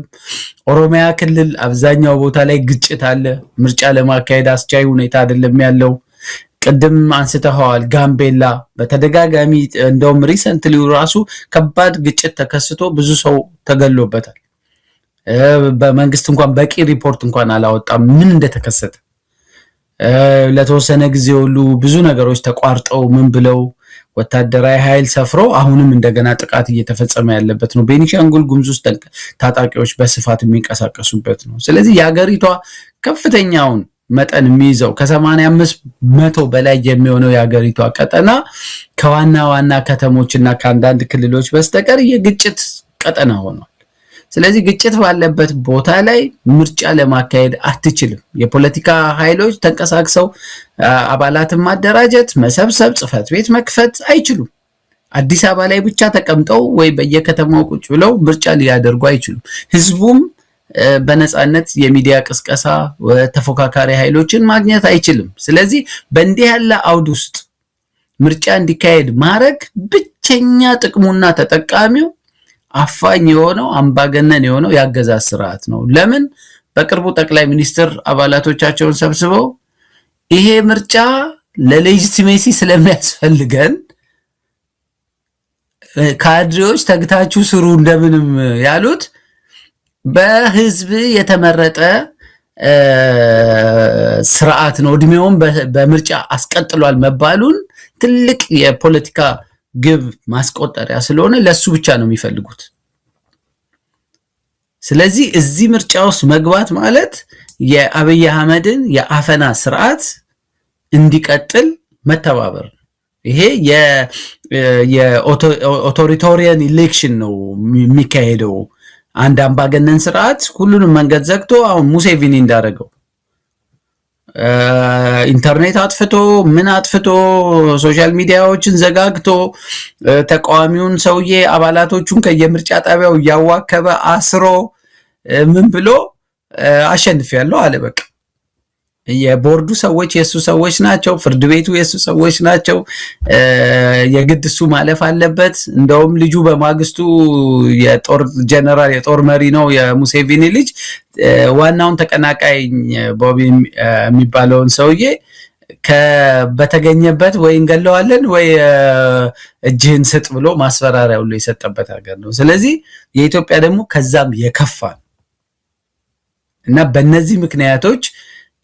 ኦሮሚያ ክልል አብዛኛው ቦታ ላይ ግጭት አለ። ምርጫ ለማካሄድ አስቻይ ሁኔታ አይደለም ያለው። ቅድም አንስተዋል። ጋምቤላ በተደጋጋሚ እንደውም ሪሰንትሊ ራሱ ከባድ ግጭት ተከስቶ ብዙ ሰው ተገሎበታል። በመንግስት እንኳን በቂ ሪፖርት እንኳን አላወጣም ምን እንደተከሰተ። ለተወሰነ ጊዜ ሁሉ ብዙ ነገሮች ተቋርጠው ምን ብለው ወታደራዊ ኃይል ሰፍሮ አሁንም እንደገና ጥቃት እየተፈጸመ ያለበት ነው። ቤኒሻንጉል ጉሙዝ ውስጥ ታጣቂዎች በስፋት የሚንቀሳቀሱበት ነው። ስለዚህ የሀገሪቷ ከፍተኛውን መጠን የሚይዘው ከ85% በላይ የሚሆነው የሀገሪቷ ቀጠና ከዋና ዋና ከተሞችና ከአንዳንድ ክልሎች በስተቀር የግጭት ቀጠና ሆኗል። ስለዚህ ግጭት ባለበት ቦታ ላይ ምርጫ ለማካሄድ አትችልም። የፖለቲካ ኃይሎች ተንቀሳቅሰው አባላትን ማደራጀት፣ መሰብሰብ፣ ጽህፈት ቤት መክፈት አይችሉም። አዲስ አበባ ላይ ብቻ ተቀምጠው ወይ በየከተማው ቁጭ ብለው ምርጫ ሊያደርጉ አይችሉም። ህዝቡም በነፃነት የሚዲያ ቅስቀሳ ተፎካካሪ ኃይሎችን ማግኘት አይችልም። ስለዚህ በእንዲህ ያለ አውድ ውስጥ ምርጫ እንዲካሄድ ማድረግ ብቸኛ ጥቅሙና ተጠቃሚው አፋኝ የሆነው አምባገነን የሆነው ያገዛዝ ስርዓት ነው። ለምን? በቅርቡ ጠቅላይ ሚኒስትር አባላቶቻቸውን ሰብስበው ይሄ ምርጫ ለሌጂቲሜሲ ስለሚያስፈልገን ካድሬዎች ተግታችሁ ስሩ እንደምንም ያሉት በህዝብ የተመረጠ ስርዓት ነው። እድሜውን በምርጫ አስቀጥሏል መባሉን ትልቅ የፖለቲካ ግብ ማስቆጠሪያ ስለሆነ ለሱ ብቻ ነው የሚፈልጉት። ስለዚህ እዚህ ምርጫ ውስጥ መግባት ማለት የአብይ አህመድን የአፈና ስርዓት እንዲቀጥል መተባበር ነው። ይሄ የኦቶሪታሪያን ኢሌክሽን ነው የሚካሄደው። አንድ አምባገነን ስርዓት ሁሉንም መንገድ ዘግቶ አሁን ሙሴቪኒ እንዳደረገው ኢንተርኔት አጥፍቶ ምን አጥፍቶ ሶሻል ሚዲያዎችን ዘጋግቶ ተቃዋሚውን ሰውዬ አባላቶቹን ከየምርጫ ጣቢያው እያዋከበ አስሮ ምን ብሎ አሸንፊያለሁ አለ። በቃ የቦርዱ ሰዎች የሱ ሰዎች ናቸው። ፍርድ ቤቱ የሱ ሰዎች ናቸው። የግድ እሱ ማለፍ አለበት። እንደውም ልጁ በማግስቱ የጦር ጀነራል የጦር መሪ ነው የሙሴቪኒ ልጅ። ዋናውን ተቀናቃኝ ቦቢ የሚባለውን ሰውዬ በተገኘበት ወይ እንገለዋለን ወይ እጅህን ስጥ ብሎ ማስፈራሪያ ሁሉ የሰጠበት ሀገር ነው። ስለዚህ የኢትዮጵያ ደግሞ ከዛም የከፋ እና በእነዚህ ምክንያቶች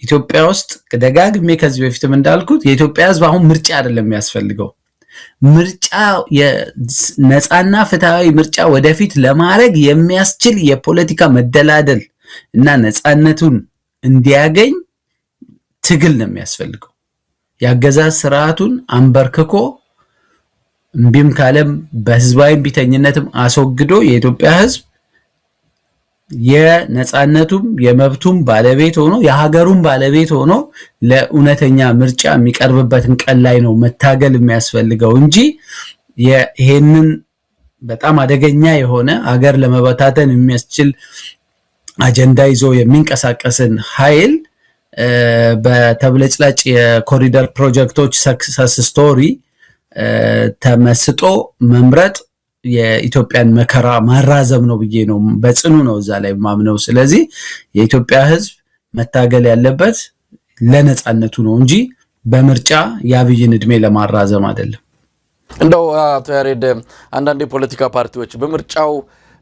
ኢትዮጵያ ውስጥ ደጋግሜ ከዚህ በፊትም እንዳልኩት የኢትዮጵያ ሕዝብ አሁን ምርጫ አይደለም የሚያስፈልገው። ምርጫ የነፃና ፍትሃዊ ምርጫ ወደፊት ለማድረግ የሚያስችል የፖለቲካ መደላደል እና ነፃነቱን እንዲያገኝ ትግል ነው የሚያስፈልገው። ያገዛዝ ስርዓቱን አንበርክኮ እምቢም ካለም በህዝባዊ ቢተኝነትም አስወግዶ የኢትዮጵያ ሕዝብ የነፃነቱም የመብቱም ባለቤት ሆኖ የሀገሩም ባለቤት ሆኖ ለእውነተኛ ምርጫ የሚቀርብበትን ቀን ላይ ነው መታገል የሚያስፈልገው እንጂ ይሄንን በጣም አደገኛ የሆነ ሀገር ለመበታተን የሚያስችል አጀንዳ ይዞ የሚንቀሳቀስን ኃይል በተብለጭላጭ የኮሪደር ፕሮጀክቶች ሰክሰስ ስቶሪ ተመስጦ መምረጥ የኢትዮጵያን መከራ ማራዘም ነው ብዬ ነው በጽኑ ነው እዛ ላይ ማምነው። ስለዚህ የኢትዮጵያ ሕዝብ መታገል ያለበት ለነፃነቱ ነው እንጂ በምርጫ የአብይን እድሜ ለማራዘም አይደለም። እንደው አቶ ያሬድ አንዳንድ የፖለቲካ ፓርቲዎች በምርጫው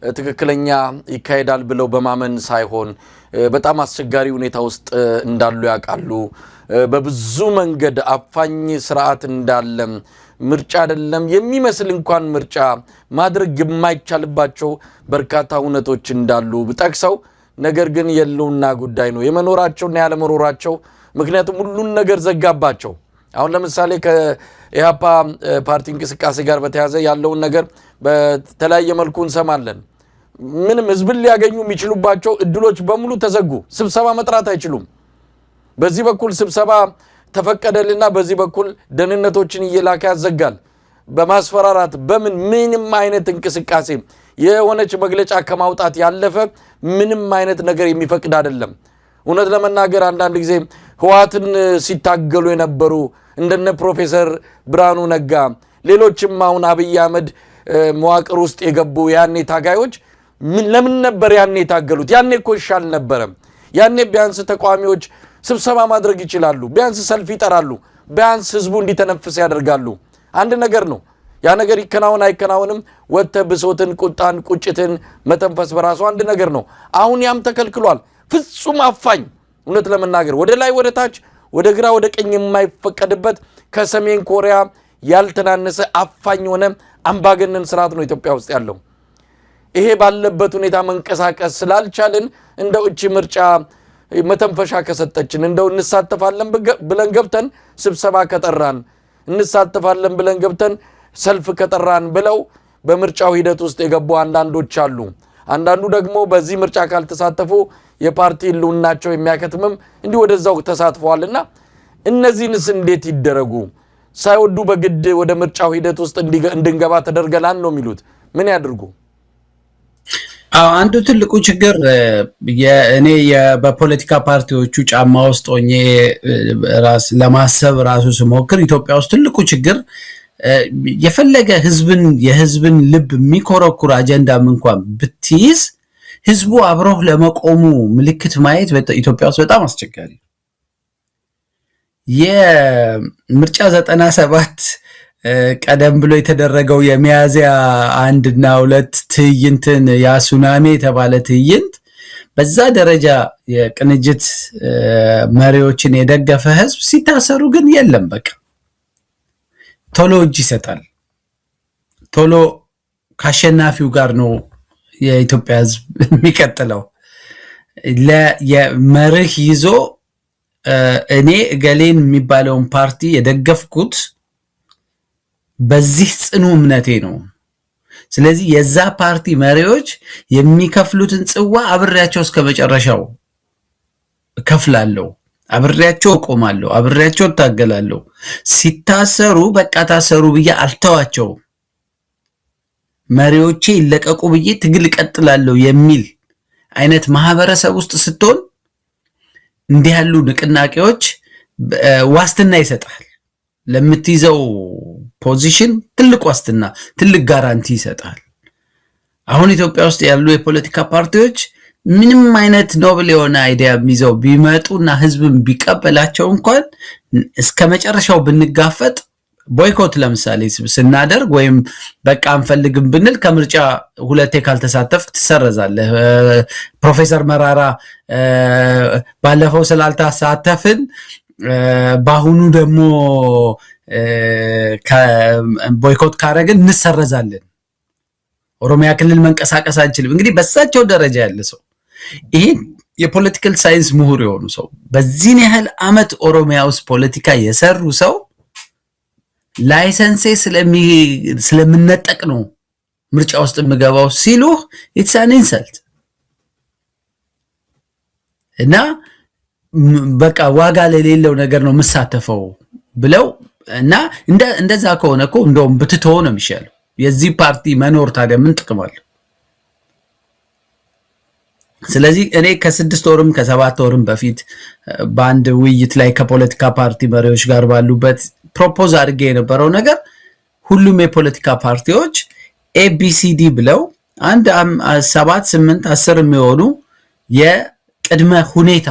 ትክክለኛ ይካሄዳል ብለው በማመን ሳይሆን በጣም አስቸጋሪ ሁኔታ ውስጥ እንዳሉ ያውቃሉ። በብዙ መንገድ አፋኝ ስርዓት እንዳለ ምርጫ አይደለም የሚመስል እንኳን ምርጫ ማድረግ የማይቻልባቸው በርካታ ሁነቶች እንዳሉ ጠቅሰው፣ ነገር ግን የለውና ጉዳይ ነው የመኖራቸውና ያለመኖራቸው። ምክንያቱም ሁሉን ነገር ዘጋባቸው። አሁን ለምሳሌ ከኢህአፓ ፓርቲ እንቅስቃሴ ጋር በተያያዘ ያለውን ነገር በተለያየ መልኩ እንሰማለን። ምንም ህዝብን ሊያገኙ የሚችሉባቸው እድሎች በሙሉ ተዘጉ። ስብሰባ መጥራት አይችሉም። በዚህ በኩል ስብሰባ ተፈቀደልና በዚህ በኩል ደህንነቶችን እየላከ ያዘጋል። በማስፈራራት ምንም አይነት እንቅስቃሴ የሆነች መግለጫ ከማውጣት ያለፈ ምንም አይነት ነገር የሚፈቅድ አይደለም። እውነት ለመናገር አንዳንድ ጊዜ ህወሓትን ሲታገሉ የነበሩ እንደነ ፕሮፌሰር ብርሃኑ ነጋ ሌሎችም አሁን አብይ አህመድ መዋቅር ውስጥ የገቡ ያኔ ታጋዮች ለምን ነበር ያኔ ታገሉት? ያኔ እኮ ይሻል ነበር። ያኔ ቢያንስ ተቋሚዎች ስብሰባ ማድረግ ይችላሉ፣ ቢያንስ ሰልፍ ይጠራሉ፣ ቢያንስ ህዝቡ እንዲተነፍስ ያደርጋሉ። አንድ ነገር ነው። ያ ነገር ይከናወን አይከናወንም ወጥተ ብሶትን፣ ቁጣን፣ ቁጭትን መተንፈስ በራሱ አንድ ነገር ነው። አሁን ያም ተከልክሏል። ፍጹም አፋኝ እውነት ለመናገር ወደ ላይ ወደ ታች ወደ ግራ ወደ ቀኝ የማይፈቀድበት ከሰሜን ኮሪያ ያልተናነሰ አፋኝ ሆነ አምባገነን ስርዓት ነው ኢትዮጵያ ውስጥ ያለው። ይሄ ባለበት ሁኔታ መንቀሳቀስ ስላልቻልን እንደው እቺ ምርጫ መተንፈሻ ከሰጠችን እንደው እንሳተፋለን ብለን ገብተን ስብሰባ ከጠራን እንሳተፋለን ብለን ገብተን ሰልፍ ከጠራን ብለው በምርጫው ሂደት ውስጥ የገቡ አንዳንዶች አሉ። አንዳንዱ ደግሞ በዚህ ምርጫ ካልተሳተፉ የፓርቲ ህልውናቸው የሚያከትምም እንዲህ ወደዛው ተሳትፈዋልና እነዚህንስ እንዴት ይደረጉ? ሳይወዱ በግድ ወደ ምርጫው ሂደት ውስጥ እንድንገባ ተደርገናል ነው የሚሉት። ምን ያድርጉ? አንዱ ትልቁ ችግር እኔ በፖለቲካ ፓርቲዎቹ ጫማ ውስጥ ሆኜ ለማሰብ ራሱ ስሞክር ኢትዮጵያ ውስጥ ትልቁ ችግር የፈለገ የህዝብን ልብ የሚኮረኩር አጀንዳም እንኳን ብትይዝ ህዝቡ አብሮህ ለመቆሙ ምልክት ማየት ኢትዮጵያ ውስጥ በጣም አስቸጋሪ ነው። የምርጫ 97 ቀደም ብሎ የተደረገው የሚያዚያ 1 እና 2 ትዕይንትን ያ ሱናሚ የተባለ ትዕይንት በዛ ደረጃ የቅንጅት መሪዎችን የደገፈ ህዝብ ሲታሰሩ ግን የለም። በቃ ቶሎ እጅ ይሰጣል። ቶሎ ካሸናፊው ጋር ነው የኢትዮጵያ ህዝብ የሚቀጥለው። ለመርህ ይዞ እኔ ገሌን የሚባለውን ፓርቲ የደገፍኩት በዚህ ጽኑ እምነቴ ነው። ስለዚህ የዛ ፓርቲ መሪዎች የሚከፍሉትን ጽዋ አብሬያቸው እስከ መጨረሻው ከፍላለሁ፣ አብሬያቸው ቆማለሁ፣ አብሬያቸው ታገላለሁ። ሲታሰሩ በቃ ታሰሩ ብዬ አልተዋቸው፣ መሪዎቼ ይለቀቁ ብዬ ትግል ቀጥላለሁ የሚል አይነት ማህበረሰብ ውስጥ ስትሆን እንዲህ ያሉ ንቅናቄዎች ዋስትና ይሰጣል። ለምትይዘው ፖዚሽን ትልቅ ዋስትና፣ ትልቅ ጋራንቲ ይሰጣል። አሁን ኢትዮጵያ ውስጥ ያሉ የፖለቲካ ፓርቲዎች ምንም አይነት ኖብል የሆነ አይዲያ ይዘው ቢመጡና ህዝብን ቢቀበላቸው እንኳን እስከ መጨረሻው ብንጋፈጥ ቦይኮት ለምሳሌ ስናደርግ ወይም በቃ አንፈልግም ብንል ከምርጫ 2 ካልተሳተፍክ ትሰረዛለህ። ፕሮፌሰር መራራ ባለፈው ስላልተሳተፍን በአሁኑ ደግሞ ቦይኮት ካረግን እንሰረዛለን፣ ኦሮሚያ ክልል መንቀሳቀስ አንችልም። እንግዲህ በሳቸው ደረጃ ያለ ሰው ይሄ የፖለቲካል ሳይንስ ምሁር የሆኑ ሰው በዚህን ያህል አመት ኦሮሚያ ውስጥ ፖለቲካ የሰሩ ሰው ላይሰንሴ ስለምነጠቅ ነው ምርጫ ውስጥ የምገባው ሲሉህ ኢትስ አን ኢንሰልት እና በቃ ዋጋ ለሌለው ነገር ነው የምሳተፈው ብለው እና እንደዛ ከሆነ እኮ እንደውም ብትተው ነው የሚሻለው። የዚህ ፓርቲ መኖር ታዲያ ምን ጥቅም አለው? ስለዚህ እኔ ከ6 ወርም ከ7 ወርም በፊት በአንድ ውይይት ላይ ከፖለቲካ ፓርቲ መሪዎች ጋር ባሉበት ፕሮፖዝ አድርጌ የነበረው ነገር ሁሉም የፖለቲካ ፓርቲዎች ኤቢሲዲ ብለው 1 7 8 10 የሚሆኑ የቅድመ ሁኔታ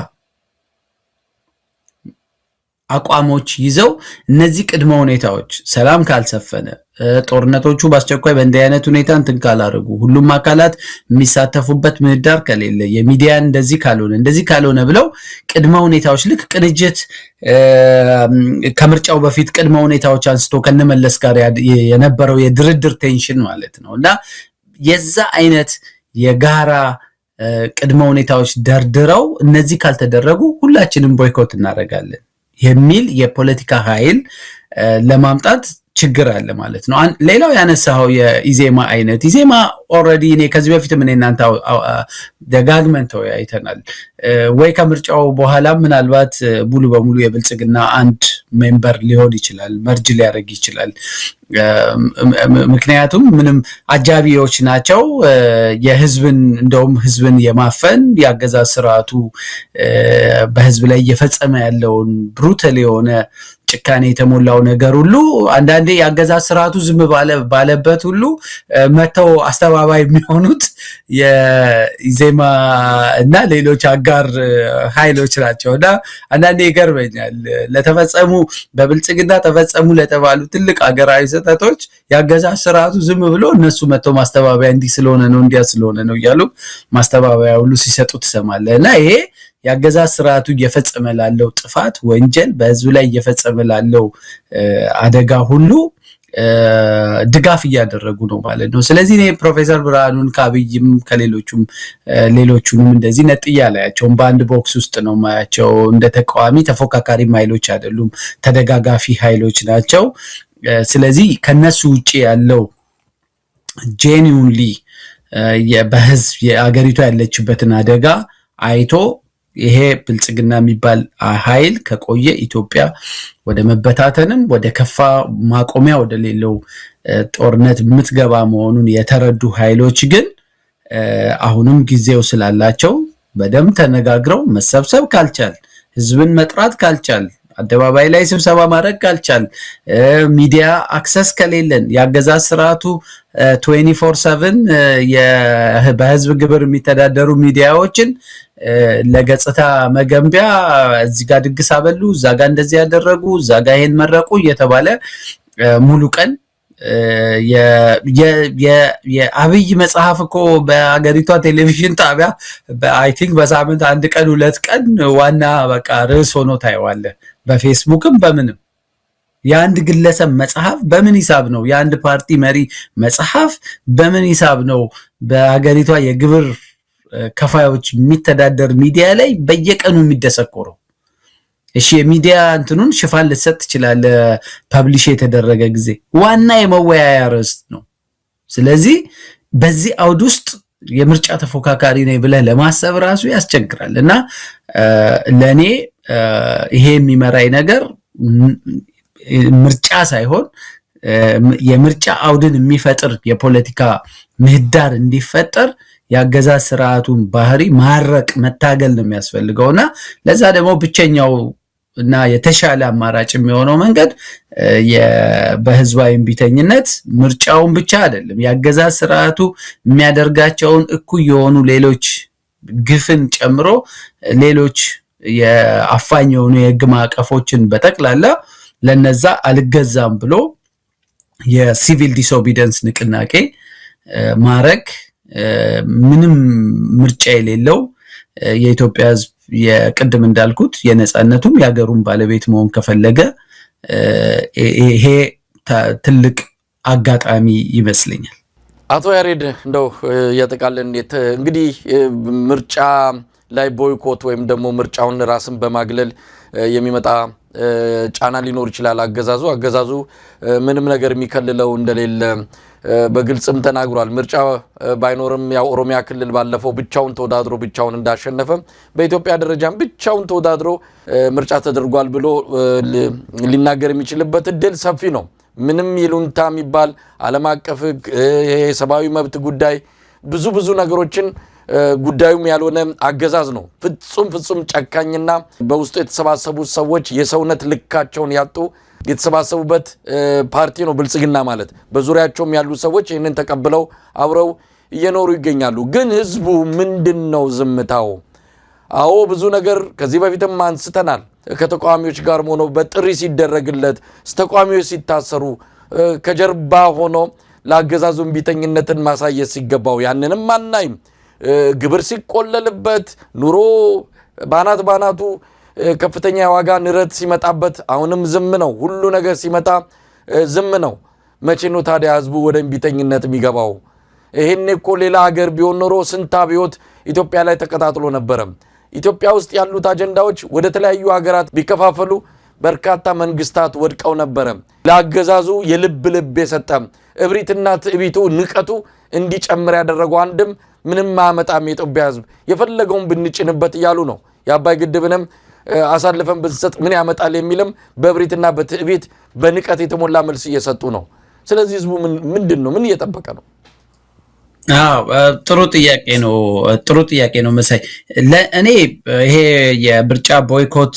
አቋሞች ይዘው እነዚህ ቅድመ ሁኔታዎች ሰላም ካልሰፈነ፣ ጦርነቶቹ በአስቸኳይ በእንዲህ አይነት ሁኔታ እንትን ካላደረጉ፣ ሁሉም አካላት የሚሳተፉበት ምህዳር ከሌለ፣ የሚዲያ እንደዚህ ካልሆነ ብለው ቅድመ ሁኔታዎች ልክ ቅንጅት ከምርጫው በፊት ቅድመ ሁኔታዎች አንስቶ ከነመለስ ጋር የነበረው የድርድር ቴንሽን ማለት ነው እና የዛ አይነት የጋራ ቅድመ ሁኔታዎች ደርድረው እነዚህ ካልተደረጉ ሁላችንም ቦይኮት እናደርጋለን የሚል የፖለቲካ ኃይል ለማምጣት ችግር አለ ማለት ነው። ሌላው ያነሳው የኢዜማ አይነት ኢዜማ ኦልሬዲ እኔ ከዚህ በፊት ምን እናንተ ደጋግመን ተወያይተናል። ወይ ከምርጫው በኋላ ምናልባት ሙሉ በሙሉ የብልጽግና አንድ ሜምበር ሊሆን ይችላል፣ መርጅ ሊያደርግ ይችላል። ምክንያቱም ምንም አጃቢዎች ናቸው። የህዝብን እንደውም ህዝብን የማፈን ያገዛዝ ስርዓቱ በህዝብ ላይ እየፈጸመ ያለውን ብሩታል የሆነ ጭካኔ የተሞላው ነገር ሁሉ አንዳንዴ ያገዛዝ ስርዓቱ ዝም ባለበት ሁሉ መተው አስተባባይ የሚሆኑት የኢዜማ እና ሌሎች አጋር ኃይሎች ናቸውና አንዳንዴ ይገርመኛል። ለተፈጸሙ በብልጽግና ተፈጸሙ ለተባሉ ትልቅ ሀገራዊ ስህተቶች ያገዛዝ ስርዓቱ ዝም ብሎ እነሱ መተው ማስተባበያ እንዲህ ስለሆነ ነው እንዲያ ስለሆነ ነው እያሉ ማስተባበያ ሁሉ ሲሰጡ ትሰማለህ። እና ይሄ ያገዛዝ ስርዓቱ እየፈጸመ ላለው ጥፋት ወንጀል በህዝብ ላይ እየፈጸመ ላለው አደጋ ሁሉ ድጋፍ እያደረጉ ነው ማለት ነው። ስለዚህ እኔ ፕሮፌሰር ብርሃኑን ከአብይም ሌሎቹንም እንደዚህ ነጥያ ላያቸውም በአንድ ቦክስ ውስጥ ነው ማያቸው። እንደ ተቃዋሚ ተፎካካሪ ኃይሎች አይደሉም፣ ተደጋጋፊ ኃይሎች ናቸው። ስለዚህ ከነሱ ውጪ ያለው ጄኒውንሊ በህዝብ የአገሪቷ ያለችበትን አደጋ አይቶ ይሄ ብልጽግና የሚባል ኃይል ከቆየ ኢትዮጵያ ወደ መበታተንም ወደ ከፋ ማቆሚያ ወደ ሌለው ጦርነት የምትገባ መሆኑን የተረዱ ኃይሎች ግን አሁንም ጊዜው ስላላቸው በደንብ ተነጋግረው መሰብሰብ ካልቻል፣ ህዝብን መጥራት ካልቻል፣ አደባባይ ላይ ስብሰባ ማድረግ ካልቻል፣ ሚዲያ አክሰስ ከሌለን ያገዛዝ ስርዓቱ 24/7 በህዝብ ግብር የሚተዳደሩ ሚዲያዎችን ለገጽታ መገንቢያ እዚህ ጋር ድግስ አበሉ፣ እዛ ጋር እንደዚህ ያደረጉ፣ እዛ ጋር ይሄን መረቁ እየተባለ ሙሉ ቀን የአብይ መጽሐፍ እኮ በአገሪቷ ቴሌቪዥን ጣቢያ አይ ቲንክ በሳምንት አንድ ቀን ሁለት ቀን ዋና በቃ ርዕስ ሆኖ ታየዋለህ። በፌስቡክም በምንም የአንድ ግለሰብ መጽሐፍ በምን ሂሳብ ነው? የአንድ ፓርቲ መሪ መጽሐፍ በምን ሂሳብ ነው በአገሪቷ የግብር ከፋዮች የሚተዳደር ሚዲያ ላይ በየቀኑ የሚደሰኮረው? እሺ የሚዲያ እንትኑን ሽፋን ልትሰጥ ትችላለህ፣ ፐብሊሽ የተደረገ ጊዜ ዋና የመወያያ ርዕስ ነው። ስለዚህ በዚህ አውድ ውስጥ የምርጫ ተፎካካሪ ነኝ ብለህ ለማሰብ ራሱ ያስቸግራል። እና ለእኔ ይሄ የሚመራኝ ነገር ምርጫ ሳይሆን የምርጫ አውድን የሚፈጥር የፖለቲካ ምህዳር እንዲፈጠር ያገዛዝ ስርዓቱን ባህሪ ማረቅ መታገል ነው የሚያስፈልገውና ለዛ ደግሞ ብቸኛው እና የተሻለ አማራጭ የሚሆነው መንገድ በህዝባዊ እምቢተኝነት ምርጫውን ብቻ አይደለም ያገዛዝ ስርዓቱ የሚያደርጋቸውን እኩይ የሆኑ ሌሎች ግፍን ጨምሮ ሌሎች የአፋኝ የሆኑ የህግ ማዕቀፎችን በጠቅላላ ለነዛ አልገዛም ብሎ የሲቪል ዲስኦቢዲየንስ ንቅናቄ ማረግ ምንም ምርጫ የሌለው የኢትዮጵያ ህዝብ የቅድም እንዳልኩት የነጻነቱም የሀገሩን ባለቤት መሆን ከፈለገ ይሄ ትልቅ አጋጣሚ ይመስለኛል። አቶ ያሬድ እንደው ያጠቃለን እንግዲህ ምርጫ ላይ ቦይኮት ወይም ደግሞ ምርጫውን ራስን በማግለል የሚመጣ ጫና ሊኖር ይችላል። አገዛዙ ምንም ነገር የሚከልለው እንደሌለ በግልጽም ተናግሯል። ምርጫ ባይኖርም ያው ኦሮሚያ ክልል ባለፈው ብቻውን ተወዳድሮ ብቻውን እንዳሸነፈ በኢትዮጵያ ደረጃም ብቻውን ተወዳድሮ ምርጫ ተደርጓል ብሎ ሊናገር የሚችልበት እድል ሰፊ ነው። ምንም ይሉንታ የሚባል ዓለም አቀፍ የሰብአዊ መብት ጉዳይ ብዙ ነገሮችን ጉዳዩም ያልሆነ አገዛዝ ነው። ፍጹም ጨካኝና በውስጡ የተሰባሰቡት ሰዎች የሰውነት ልካቸውን ያጡ የተሰባሰቡበት ፓርቲ ነው ብልጽግና ማለት። በዙሪያቸውም ያሉ ሰዎች ይህንን ተቀብለው አብረው እየኖሩ ይገኛሉ። ግን ህዝቡ ምንድነው ዝምታው? አዎ ብዙ ነገር ከዚህ በፊትም አንስተናል። ከተቃዋሚዎች ጋር ሆኖ በጥሪ ሲደረግለት ተቃዋሚዎች ሲታሰሩ ከጀርባ ሆኖ ለአገዛዙ እምቢተኝነትን ማሳየት ሲገባው ያንንም አናይም። ግብር ሲቆለልበት ኑሮ ባናቱ ከፍተኛ የዋጋ ንረት ሲመጣበት አሁንም ዝም ነው። ሁሉ ነገር ሲመጣ ዝም ነው። መቼ ነው ታዲያ ህዝቡ ወደ እምቢተኝነት የሚገባው? ይሄኔ እኮ ሌላ ሀገር ቢሆን ኖሮ ስንት አብዮት ኢትዮጵያ ላይ ተቀጣጥሎ ነበረ። ኢትዮጵያ ውስጥ ያሉት አጀንዳዎች ወደ ተለያዩ ሀገራት ቢከፋፈሉ በርካታ መንግስታት ወድቀው ነበር። ለአገዛዙ የልብ የሰጠ እብሪትና ትዕቢቱ ንቀቱ እንዲጨምር ያደረገው አንድም ምንም ማመጣም የኢትዮጵያ ህዝብ የፈለገውን ብንጭንበት ይያሉ ነው። የአባይ ግድብንም አሳልፈን ብንሰጥ ምን ያመጣል የሚልም በእብሪትና በትዕቢት በንቀት የተሞላ መልስ እየሰጡ ነው። ስለዚህ ህዝቡ ምንድነው ምን እየጠበቀ ነው? ጥሩ ጥያቄ ነው መሳይ። ለእኔ ይሄ የምርጫ ቦይኮት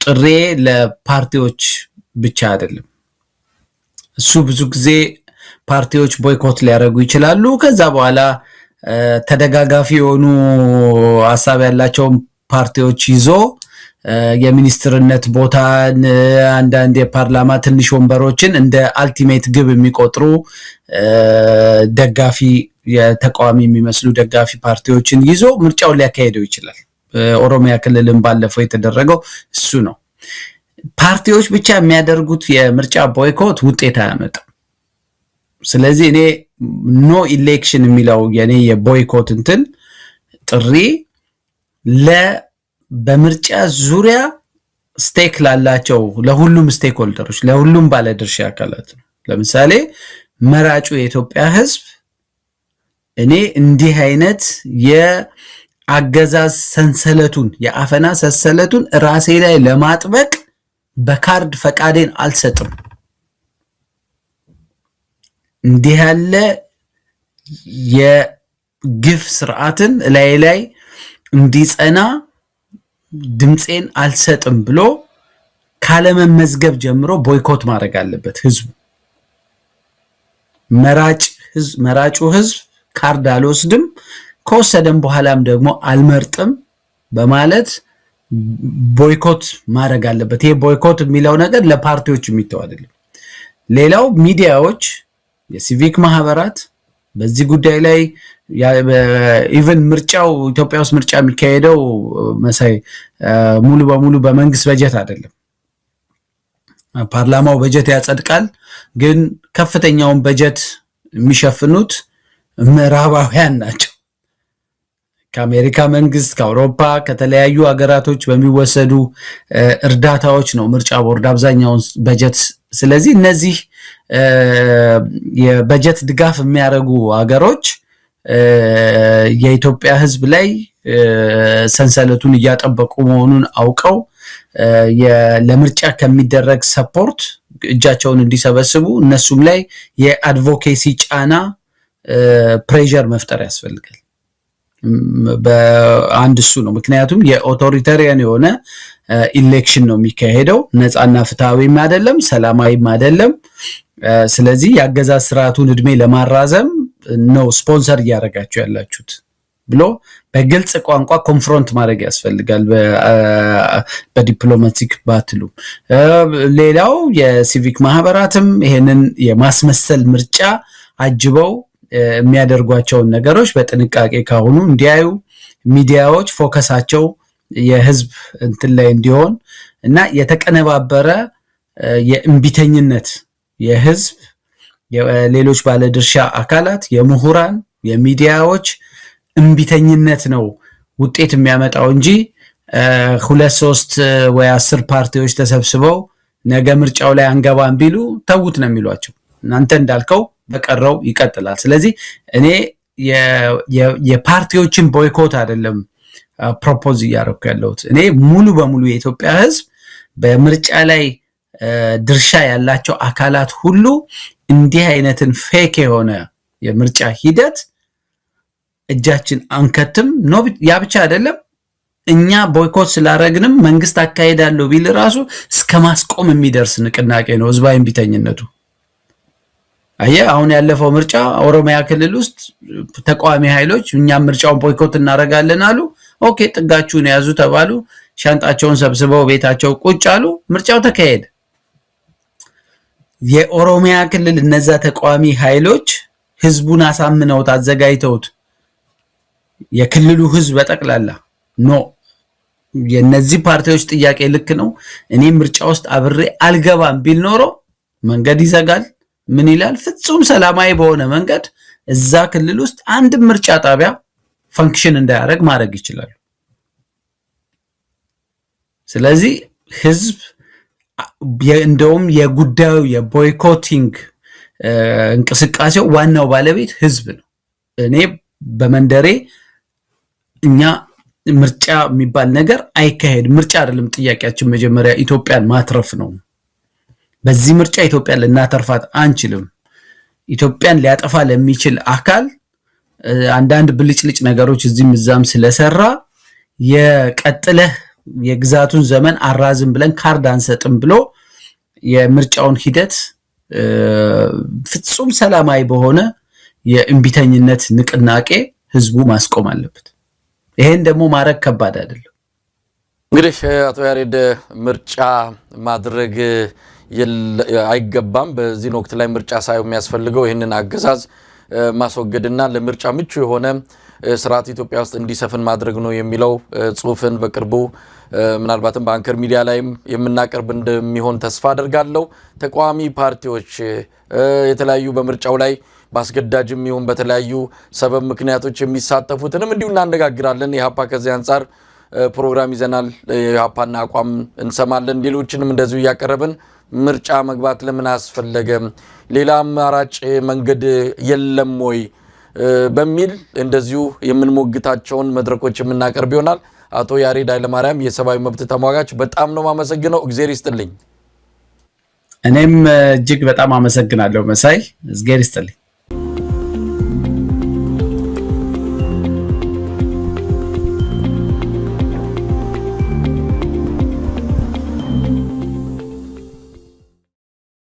ጥሪ ለፓርቲዎች ብቻ አይደለም። እሱ ብዙ ጊዜ ፓርቲዎች ቦይኮት ሊያደርጉ ይችላሉ። ከዛ በኋላ ተደጋጋፊ የሆኑ ሐሳብ ያላቸውን ፓርቲዎች ይዞ የሚኒስትርነት ቦታን አንዳንድ የፓርላማ ትንሽ ወንበሮችን እንደ አልቲሜት ግብ የሚቆጥሩ ደጋፊ የተቃዋሚ የሚመስሉ ደጋፊ ፓርቲዎችን ይዞ ምርጫውን ሊያካሄደው ይችላል። ኦሮሚያ ክልልን ባለፈው የተደረገው እሱ ነው። ፓርቲዎች ብቻ የሚያደርጉት የምርጫ ቦይኮት ውጤት አያመጣም። ስለዚህ እኔ ኖ ኢሌክሽን የሚለው የኔ የቦይኮት እንትን ጥሪ በምርጫ ዙሪያ ስቴክ ላላቸው ለሁሉም ስቴክ ሆልደሮች ለሁሉም ባለድርሻ አካላት ነው። ለምሳሌ መራጩ የኢትዮጵያ ህዝብ እኔ እንዲህ አይነት የአገዛዝ ሰንሰለቱን የአፈና ሰንሰለቱን ራሴ ላይ ለማጥበቅ በካርድ ፈቃዴን አልሰጥም። እንዲህ ያለ የግፍ ስርዓትን ላይ እንዲጸና ድምጼን አልሰጥም ብሎ ካለመመዝገብ ጀምሮ ቦይኮት ማድረግ አለበት ህዝቡ። መራጩ ህዝብ ካርድ አልወስድም ከወሰደም በኋላም ደግሞ አልመርጥም በማለት ቦይኮት ማድረግ አለበት። ይሄ ቦይኮት የሚለው ነገር ለፓርቲዎች የሚተው አይደለም። ሌላው ሚዲያዎች፣ የሲቪክ ማህበራት በዚህ ጉዳይ ላይ ኢቨን ምርጫው ኢትዮጵያ ውስጥ ምርጫ የሚካሄደው መሳይ ሙሉ በሙሉ በመንግስት በጀት አይደለም። ፓርላማው በጀት ያጸድቃል፣ ግን ከፍተኛውን በጀት የሚሸፍኑት ምዕራባውያን ናቸው። ከአሜሪካ መንግስት፣ ከአውሮፓ፣ ከተለያዩ ሀገራቶች በሚወሰዱ እርዳታዎች ነው ምርጫ ቦርድ አብዛኛውን በጀት። ስለዚህ እነዚህ የበጀት ድጋፍ የሚያደርጉ ሀገሮች የኢትዮጵያ ህዝብ ላይ ሰንሰለቱን እያጠበቁ መሆኑን አውቀው ለምርጫ ከሚደረግ ሰፖርት እጃቸውን እንዲሰበስቡ እነሱም ላይ የአድቮኬሲ ጫና ፕሬሸር መፍጠር ያስፈልጋል። በአንድ እሱ ነው። ምክንያቱም የኦቶሪታሪያን የሆነ ኢሌክሽን ነው የሚካሄደው። ነፃና ፍትሃዊም አይደለም፣ ሰላማዊም አይደለም። ስለዚህ የአገዛዝ ስርዓቱን እድሜ ለማራዘም ነው ስፖንሰር እያደረጋችሁ ያላችሁት ብሎ በግልጽ ቋንቋ ኮንፍሮንት ማድረግ ያስፈልጋል በዲፕሎማቲክ ባትሉ። ሌላው የሲቪክ ማህበራትም ይሄንን የማስመሰል ምርጫ አጅበው የሚያደርጓቸውን ነገሮች በጥንቃቄ ካሁኑ እንዲያዩ፣ ሚዲያዎች ፎከሳቸው የህዝብ እንትን ላይ እንዲሆን እና የተቀነባበረ የእምቢተኝነት የህዝብ የሌሎች ባለድርሻ አካላት የምሁራን የሚዲያዎች እምቢተኝነት ነው ውጤት የሚያመጣው እንጂ 2 3 ወይ 10 ፓርቲዎች ተሰብስበው ነገ ምርጫው ላይ አንገባም ቢሉ ተውት ነው የሚሏቸው። እናንተ እንዳልከው በቀረው ይቀጥላል። ስለዚህ እኔ የፓርቲዎችን ቦይኮት አይደለም ፕሮፖዝ እያደረኩ ያለሁት። እኔ ሙሉ በሙሉ የኢትዮጵያ ህዝብ በምርጫ ላይ ድርሻ ያላቸው አካላት ሁሉ እንዲህ አይነትን ፌክ የሆነ የምርጫ ሂደት እጃችን አንከትም ነው። ያ ብቻ አይደለም፣ እኛ ቦይኮት ስላረግንም መንግስት አካሄዳለሁ ቢል ራሱ እስከ ማስቆም የሚደርስ ንቅናቄ ነው ህዝባዊ እምቢተኝነቱ። አሁን ያለፈው ምርጫ ኦሮሚያ ክልል ውስጥ ተቃዋሚ ኃይሎች እኛም ምርጫውን ቦይኮት እናረጋለን አሉ። ኦኬ ጥጋችሁን ያዙ ተባሉ። ሻንጣቸውን ሰብስበው ቤታቸው ቁጭ አሉ። ምርጫው ተካሄደ። የኦሮሚያ ክልል እነዛ ተቃዋሚ ኃይሎች ህዝቡን አሳምነውት አዘጋጅተውት የክልሉ ህዝብ በጠቅላላ ኖ የነዚህ ፓርቲዎች ጥያቄ ልክ ነው እኔ ምርጫ ውስጥ አብሬ አልገባም ቢል ኖሮ መንገድ ይዘጋል። ምን ይላል? ፍጹም ሰላማዊ በሆነ መንገድ እዛ ክልል ውስጥ አንድ ምርጫ ጣቢያ ፈንክሽን እንዳያደርግ ማድረግ ይችላል። ስለዚህ ህዝብ እንደውም የጉዳዩ የቦይኮቲንግ እንቅስቃሴው ዋናው ባለቤት ህዝብ ነው። እኔ በመንደሬ እኛ ምርጫ የሚባል ነገር አይካሄድ። ምርጫ አይደለም ጥያቄያችን፣ መጀመሪያ ኢትዮጵያን ማትረፍ ነው። በዚህ ምርጫ ኢትዮጵያን ልናተርፋት አንችልም። ኢትዮጵያን ሊያጠፋ ለሚችል አካል አንዳንድ ብልጭልጭ ነገሮች እዚህም እዛም ስለሰራ የቀጥለህ የግዛቱን ዘመን አራዝም ብለን ካርድ አንሰጥም ብሎ የምርጫውን ሂደት ፍጹም ሰላማዊ በሆነ የእምቢተኝነት ንቅናቄ ህዝቡ ማስቆም አለበት። ይሄን ደግሞ ማድረግ ከባድ አይደለም። እንግዲህ አቶ ያሬድ ምርጫ ማድረግ አይገባም። በዚህ ወቅት ላይ ምርጫ ሳይሆን የሚያስፈልገው ይህንን አገዛዝ ማስወገድና ለምርጫ ምቹ የሆነ ስርዓት ኢትዮጵያ ውስጥ እንዲሰፍን ማድረግ ነው የሚለው ጽሁፍን በቅርቡ ምናልባትም በአንከር ሚዲያ ላይም የምናቀርብ እንደሚሆን ተስፋ አደርጋለሁ። ተቃዋሚ ፓርቲዎች የተለያዩ በምርጫው ላይ በአስገዳጅም ይሁን በተለያዩ ሰበብ ምክንያቶች የሚሳተፉትንም እንዲሁ እናነጋግራለን። የኢሃፓ ከዚህ አንጻር ፕሮግራም ይዘናል። የኢሃፓና አቋም እንሰማለን። ሌሎችንም እንደዚሁ እያቀረብን ምርጫ መግባት ለምን አስፈለገ፣ ሌላ አማራጭ መንገድ የለም ወይ በሚል እንደዚሁ የምንሞግታቸውን መድረኮች የምናቀርብ ይሆናል። አቶ ያሬድ ኃይለማርያም የሰብአዊ መብት ተሟጋች፣ በጣም ነው ማመሰግነው። እግዚአብሔር ይስጥልኝ። እኔም እጅግ በጣም አመሰግናለሁ መሳይ፣ እግዚአብሔር ይስጥልኝ።